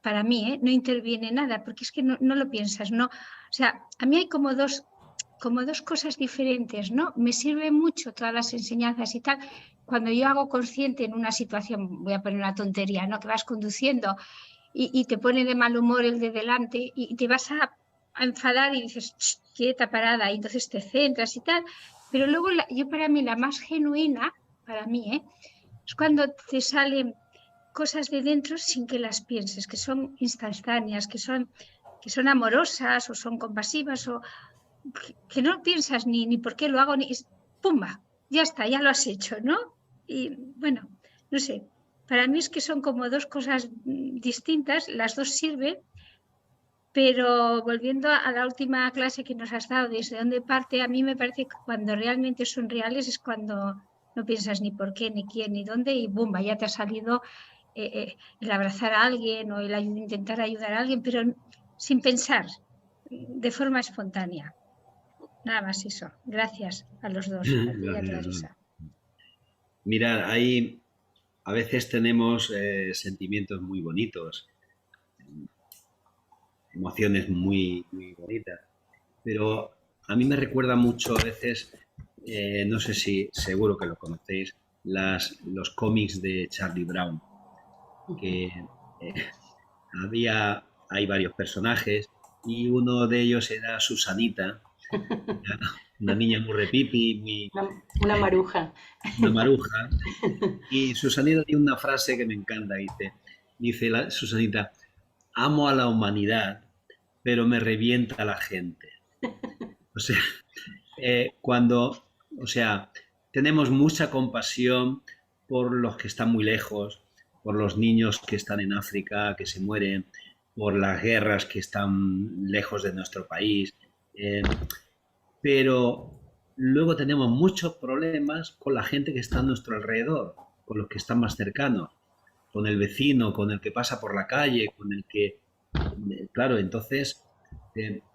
para mí no interviene nada, porque es que no lo piensas. No, o sea, a mí hay como dos como dos cosas diferentes, ¿no? Me sirve mucho todas las enseñanzas y tal. Cuando yo hago consciente en una situación, voy a poner una tontería, ¿no? Que vas conduciendo y te pone de mal humor el de delante y te vas a enfadar y dices, quieta, parada, y entonces te centras y tal. Pero luego, yo para mí, la más genuina, para mí, es cuando te salen cosas de dentro sin que las pienses, que son instantáneas, que son amorosas o son compasivas o que no piensas ni por qué lo hago, ni ¡pumba! Ya está, ya lo has hecho, ¿no? Y bueno, no sé, para mí es que son como dos cosas distintas, las dos sirven, pero volviendo a la última clase que nos has dado, desde dónde parte, a mí me parece que cuando realmente son reales es cuando no piensas ni por qué, ni quién, ni dónde, y ¡bumba! Ya te ha salido el abrazar a alguien o el intentar ayudar a alguien, pero sin pensar, de forma espontánea. Nada más eso. Gracias a los dos, a ti y a Clarisa. Mirad, a veces tenemos sentimientos muy bonitos, emociones muy, muy bonitas, pero a mí me recuerda mucho a veces, no sé si seguro que lo conocéis, los cómics de Charlie Brown, que hay varios personajes y uno de ellos era Susanita, una niña muy repipi, Una maruja. una maruja, y Susanita tiene una frase que me encanta, dice Susanita, amo a la humanidad, pero me revienta la gente. O sea, o sea, tenemos mucha compasión por los que están muy lejos, por los niños que están en África, que se mueren, por las guerras que están lejos de nuestro país, pero luego tenemos muchos problemas con la gente que está a nuestro alrededor, con los que están más cercanos, con el vecino, con el que pasa por la calle, con el que... Claro, entonces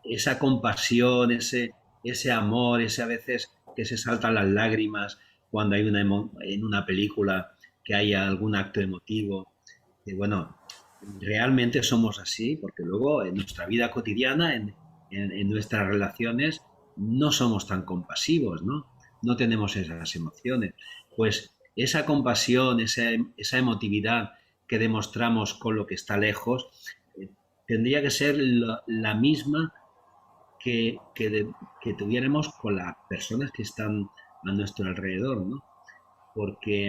esa compasión, ese amor, ese a veces que se saltan las lágrimas cuando hay en una película que haya algún acto emotivo, que bueno, realmente somos así, porque luego en nuestra vida cotidiana, en nuestras relaciones, no somos tan compasivos, ¿no? No tenemos esas emociones. Pues esa compasión, esa emotividad que demostramos con lo que está lejos, tendría que ser la misma que tuviéramos con las personas que están a nuestro alrededor, ¿no? Porque,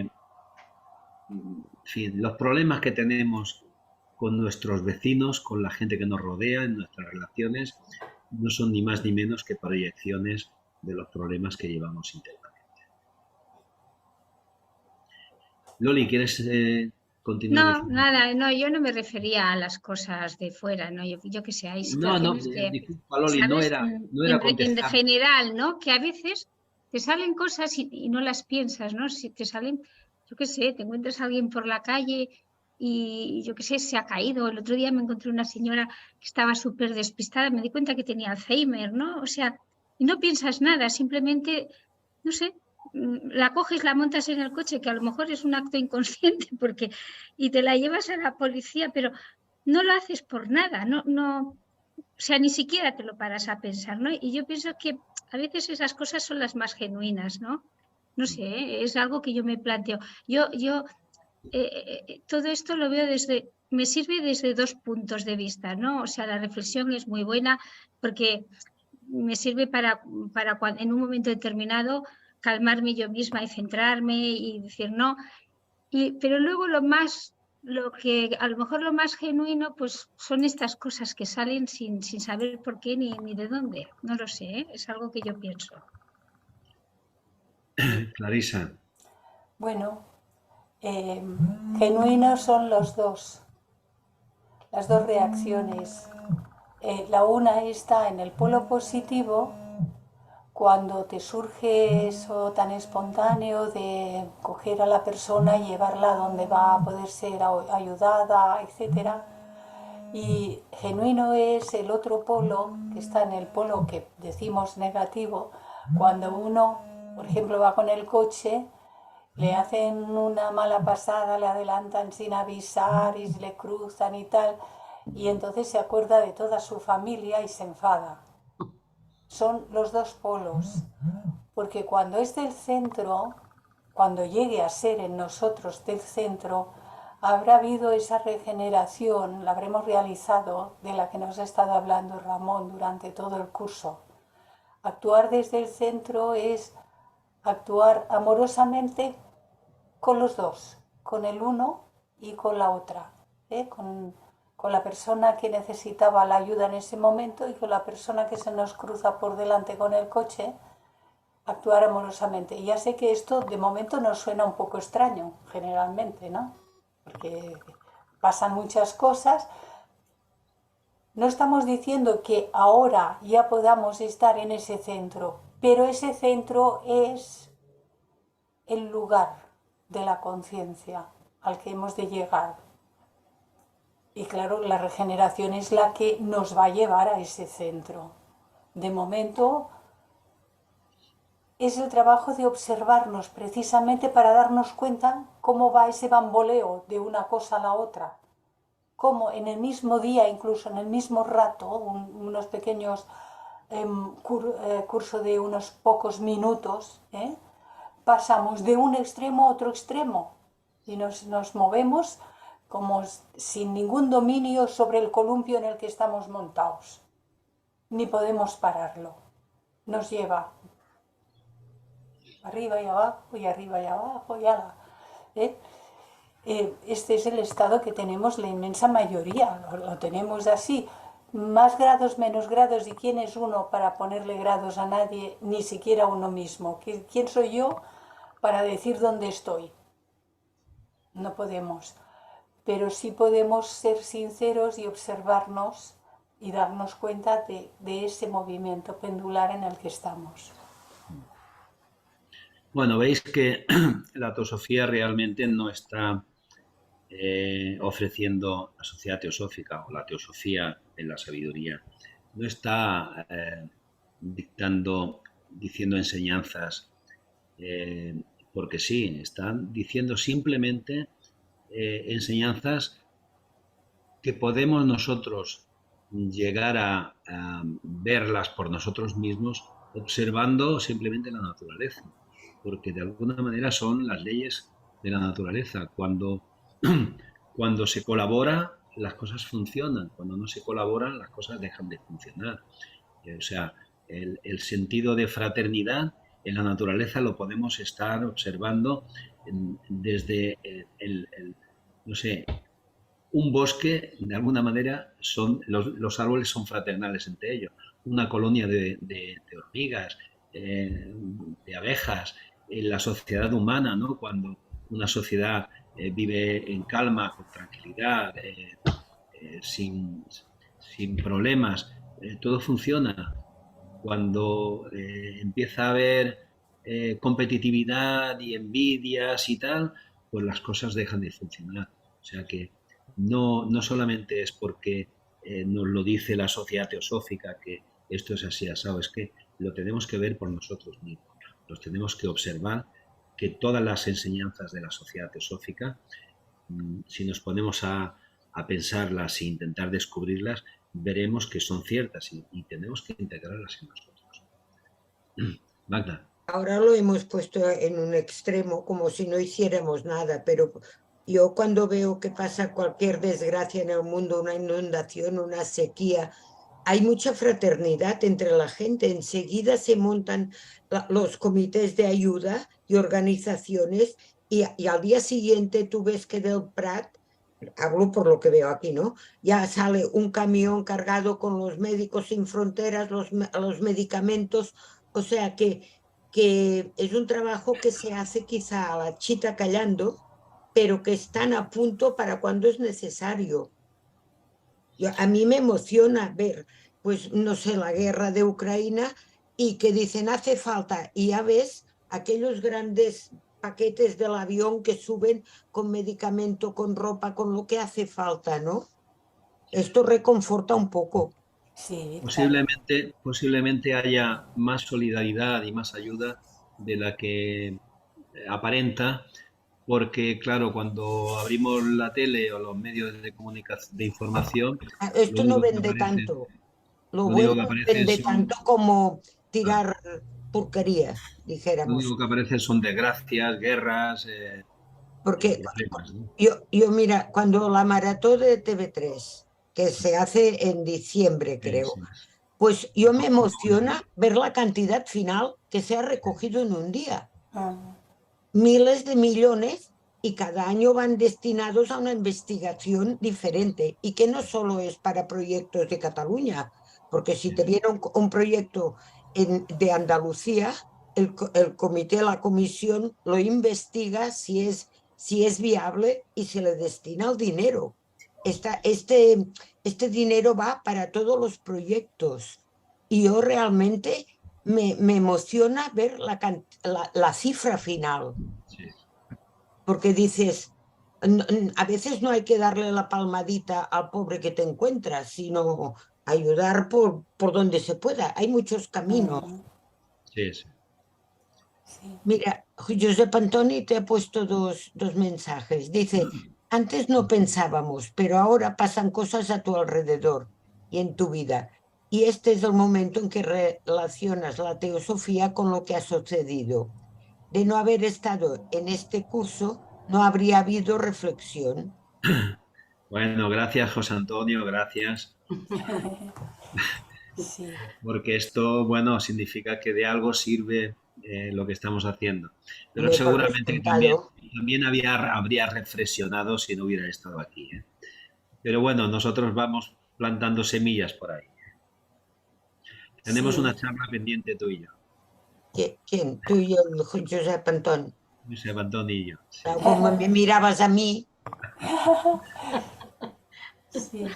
en fin, los problemas que tenemos con nuestros vecinos, con la gente que nos rodea en nuestras relaciones, no son ni más ni menos que proyecciones de los problemas que llevamos internamente. Loli, ¿quieres continuar No, diciendo? nada, no, yo no me refería a las cosas de fuera, ¿no? Yo que sé, hay No, situaciones que, disculpa, Loli, ¿sabes? no era En contestar. general, ¿no? Que a veces te salen cosas y no las piensas, ¿no? Si te salen, yo qué sé, te encuentras a alguien por la calle y yo qué sé, se ha caído. El otro día me encontré una señora que estaba súper despistada, me di cuenta que tenía Alzheimer, ¿no? O sea, y no piensas nada, simplemente, no sé, la coges, la montas en el coche, que a lo mejor es un acto inconsciente porque y te la llevas a la policía, pero no lo haces por nada, no, o sea, ni siquiera te lo paras a pensar, ¿no? Y yo pienso que a veces esas cosas son las más genuinas, ¿no? No sé, es algo que yo me planteo. Yo todo esto lo veo me sirve desde dos puntos de vista, ¿no? O sea, la reflexión es muy buena porque me sirve para en un momento determinado calmarme yo misma y centrarme y decir no. Pero luego lo que a lo mejor lo más genuino, pues son estas cosas que salen sin saber por qué ni de dónde. No lo sé, ¿eh? Es algo que yo pienso. Clarisa. Bueno, genuinos son las dos reacciones. La una está en el polo positivo, cuando te surge eso tan espontáneo de coger a la persona y llevarla donde va a poder ser ayudada, etc. Y genuino es el otro polo, que está en el polo que decimos negativo, cuando uno, por ejemplo, va con el coche, le hacen una mala pasada, le adelantan sin avisar y le cruzan y tal, y entonces se acuerda de toda su familia y se enfada. son los dos polos, porque cuando es del centro, cuando llegue a ser en nosotros del centro, habrá habido esa regeneración, la habremos realizado, de la que nos ha estado hablando Ramón durante todo el curso. Actuar desde el centro es actuar amorosamente con los dos, con el uno y con la otra, con la persona que necesitaba la ayuda en ese momento y con la persona que se nos cruza por delante con el coche, actuar amorosamente. Y ya sé que esto de momento nos suena un poco extraño, generalmente, ¿no? Porque pasan muchas cosas. No estamos diciendo que ahora ya podamos estar en ese centro, pero ese centro es el lugar de la conciencia al que hemos de llegar. Y claro, la regeneración es la que nos va a llevar a ese centro. De momento es el trabajo de observarnos precisamente para darnos cuenta cómo va ese bamboleo de una cosa a la otra. Cómo en el mismo día, incluso en el mismo rato, unos pequeños curso de unos pocos minutos, pasamos de un extremo a otro extremo y nos movemos como sin ningún dominio sobre el columpio en el que estamos montados. Ni podemos pararlo. Nos lleva arriba y abajo y arriba y abajo y ala. Este es el estado que tenemos la inmensa mayoría. Lo tenemos así. Más grados, menos grados. ¿Y quién es uno para ponerle grados a nadie? Ni siquiera a uno mismo. ¿Quién soy yo para decir dónde estoy? No podemos. Pero sí podemos ser sinceros y observarnos y darnos cuenta de ese movimiento pendular en el que estamos. Bueno, veis que la teosofía realmente no está ofreciendo la sociedad teosófica o la teosofía en la sabiduría. No está diciendo enseñanzas porque sí, están diciendo simplemente enseñanzas que podemos nosotros llegar a verlas por nosotros mismos observando simplemente la naturaleza, porque de alguna manera son las leyes de la naturaleza. Cuando se colabora, las cosas funcionan; cuando no se colabora, las cosas dejan de funcionar. O sea, el sentido de fraternidad en la naturaleza lo podemos estar observando desde no sé, un bosque. De alguna manera los árboles son fraternales entre ellos. Una colonia de hormigas, de abejas, en la sociedad humana, ¿no? Cuando una sociedad vive en calma, con tranquilidad, sin problemas, todo funciona. Cuando empieza a haber competitividad y envidias y tal, pues las cosas dejan de funcionar. O sea que no solamente es porque nos lo dice la sociedad teosófica que esto es así asado, es que lo tenemos que ver por nosotros mismos. Los tenemos que observar, que todas las enseñanzas de la sociedad teosófica, si nos ponemos a pensarlas e intentar descubrirlas, veremos que son ciertas y tenemos que integrarlas en nosotros. Magda. Ahora lo hemos puesto en un extremo como si no hiciéramos nada, pero yo cuando veo que pasa cualquier desgracia en el mundo, una inundación, una sequía, hay mucha fraternidad entre la gente. Enseguida se montan los comités de ayuda y organizaciones y al día siguiente tú ves que del Prat, hablo por lo que veo aquí, ¿no? Ya sale un camión cargado con los médicos sin fronteras, los medicamentos, o sea que es un trabajo que se hace quizá a la chita callando, pero que están a punto para cuando es necesario. A mí me emociona ver, pues no sé, la guerra de Ucrania y que dicen hace falta, y ya ves aquellos grandes paquetes del avión que suben con medicamento, con ropa, con lo que hace falta, ¿no? Esto reconforta un poco. Sí, claro. Posiblemente haya más solidaridad y más ayuda de la que aparenta, porque claro, cuando abrimos la tele o los medios de comunicación, de información, lo Esto no único que vende aparece, tanto. Lo Lo único que bueno aparece vende son, tanto como tirar porquería, lo dijéramos. único que aparece son desgracias, guerras y Porque problemas, ¿no? mira, cuando la maratón de TV3, que se hace en diciembre, creo, Sí. pues yo me emociona ver la cantidad final que se ha recogido en un día. Mm. Miles de millones y cada año van destinados a una investigación diferente y que no solo es para proyectos de Cataluña, porque si te viene un proyecto de Andalucía, el comité, la comisión lo investiga si es viable y se le destina el dinero. Este dinero va para todos los proyectos y yo realmente me emociona ver la cifra final, Sí. porque dices, a veces no hay que darle la palmadita al pobre que te encuentras, sino ayudar por donde se pueda. Hay muchos caminos. Mm. Sí. Sí. Mira, Josep Antoni te ha puesto dos mensajes. Dice, antes no pensábamos, pero ahora pasan cosas a tu alrededor y en tu vida. Y este es el momento en que relacionas la teosofía con lo que ha sucedido. De no haber estado en este curso, no habría habido reflexión. Bueno, gracias, José Antonio, gracias, Sí. porque esto, bueno, significa que de algo sirve lo que estamos haciendo. Pero Hombre, por seguramente que también, descontado. también habría reflexionado si no hubiera estado aquí, ¿eh? Pero bueno, nosotros vamos plantando semillas por ahí. Tenemos Sí. una charla pendiente tú y yo, ¿Quién? Tú y el Josep Antón. José Antón y yo. Sí. Como me mirabas a mí, Sí.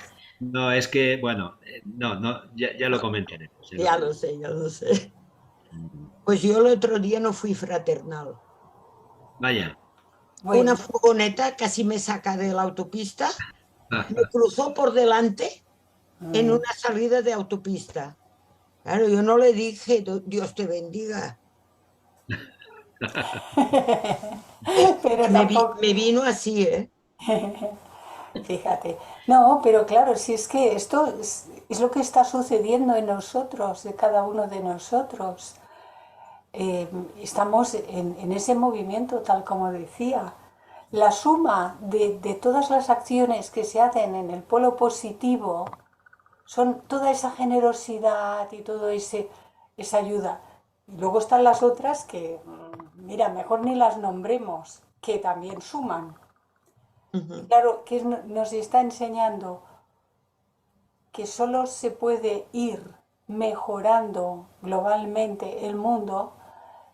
No, es que, bueno, no, ya lo comentaremos. Ya lo ya lo comentaremos. sé, ya lo sé. Pues yo el otro día no fui fraternal. Vaya. Una Bueno. furgoneta casi me saca de la autopista, Ah, me cruzó por delante en Mm. una salida de autopista. Claro, yo no le dije, Dios te bendiga. Pero tampoco. Me vino así, ¿eh? Fíjate. No, pero claro, si es que esto es lo que está sucediendo en nosotros, de cada uno de nosotros. Estamos en ese movimiento, tal como decía. La suma de todas las acciones que se hacen en el polo positivo son toda esa generosidad y toda esa ayuda. Y luego están las otras que, mira, mejor ni las nombremos, que también suman. Y Ujú. claro, que nos está enseñando que solo se puede ir mejorando globalmente el mundo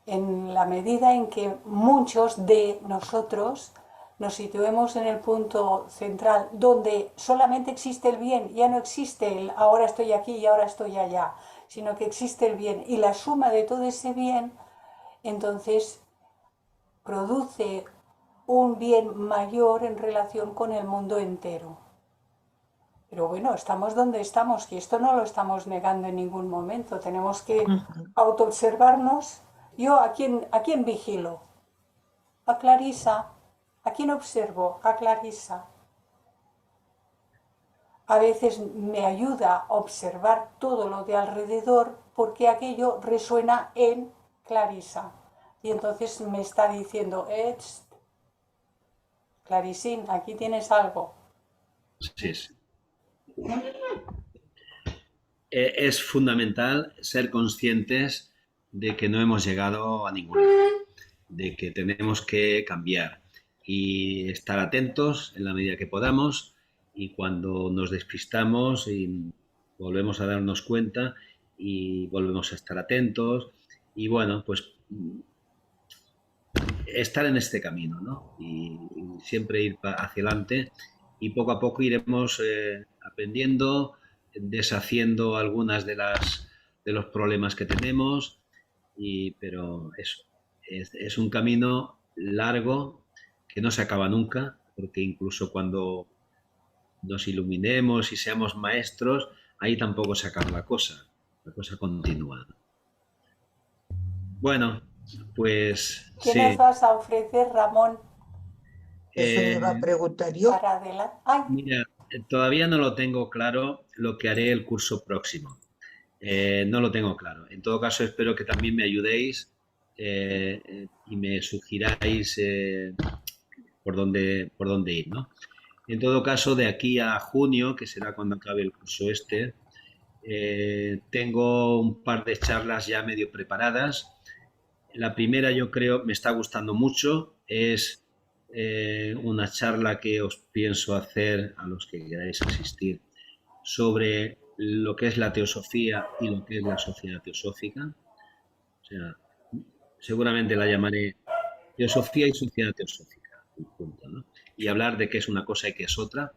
en la medida en que muchos de nosotros nos situemos en el punto central, donde solamente existe el bien, ya no existe el ahora estoy aquí y ahora estoy allá, sino que existe el bien. Y la suma de todo ese bien, entonces, produce un bien mayor en relación con el mundo entero. Pero bueno, estamos donde estamos, y esto no lo estamos negando en ningún momento. Tenemos que Ujú. autoobservarnos. Yo, ¿a quién vigilo? A Clarisa. ¿A quién observo? A Clarisa. A veces me ayuda a observar todo lo de alrededor porque aquello resuena en Clarisa. Y entonces me está diciendo, Clarisín, aquí tienes algo. sí. Es fundamental ser conscientes de que no hemos llegado a ningún lado, de que tenemos que cambiar y estar atentos en la medida que podamos y cuando nos despistamos y volvemos a darnos cuenta y volvemos a estar atentos y bueno, pues estar en este camino, ¿no? Y siempre ir hacia adelante y poco a poco iremos aprendiendo, deshaciendo algunas de los problemas que tenemos, pero eso, es un camino largo que no se acaba nunca, porque incluso cuando nos iluminemos y seamos maestros, ahí tampoco se acaba la cosa continúa. Bueno, pues ¿Qué nos sí. vas a ofrecer, Ramón, Eso le va a Eh, preguntar yo. para adelante? Ay, Mira, todavía no lo tengo claro lo que haré el curso próximo, No lo tengo claro. En todo caso, espero que también me ayudéis y me sugiráis por dónde ir, ¿no? En todo caso, de aquí a junio, que será cuando acabe el curso este, tengo un par de charlas ya medio preparadas. La primera, yo creo, me está gustando mucho. Es una charla que os pienso hacer a los que queráis asistir sobre lo que es la teosofía y lo que es la sociedad teosófica. O sea, seguramente la llamaré Teosofía y Sociedad Teosófica, punto, ¿no? Y hablar de qué es una cosa y qué es otra.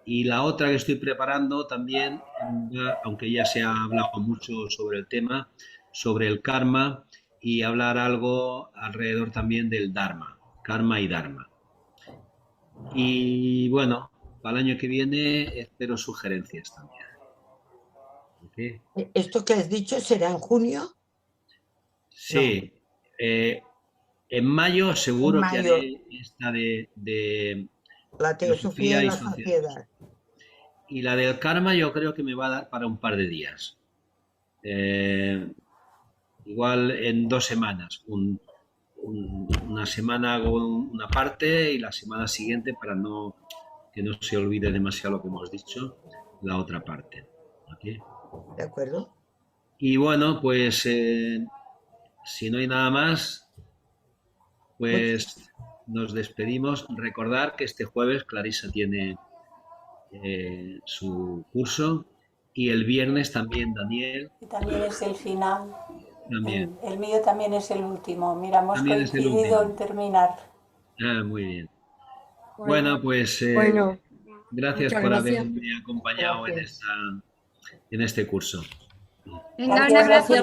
Y la otra que estoy preparando también, aunque ya se ha hablado mucho sobre el tema, sobre el karma, y hablar algo alrededor también del dharma, karma y dharma. Y bueno, para el año que viene espero sugerencias también. ¿Okay? ¿Esto que has dicho será en junio? Sí. En mayo seguro En que mayo. haré esta de La teosofía filosofía y y la sociedad. sociedad. Y la del karma yo creo que me va a dar para un par de días. Igual en 2 semanas. Una semana hago una parte y la semana siguiente, para que no se olvide demasiado lo que hemos dicho, la otra parte. ¿Okay? ¿De acuerdo? Y bueno, pues si no hay nada más, pues nos despedimos. Recordar que este jueves Clarisa tiene su curso y el viernes también Daniel. Y también es el final. También. El mío también es el último. Mira, hemos También es el coincidido último. en terminar. Ah, muy bien. Bueno, pues Bueno, gracias muchas por gracias. haberme acompañado Gracias. en este curso. Venga, un Gracias, abrazo.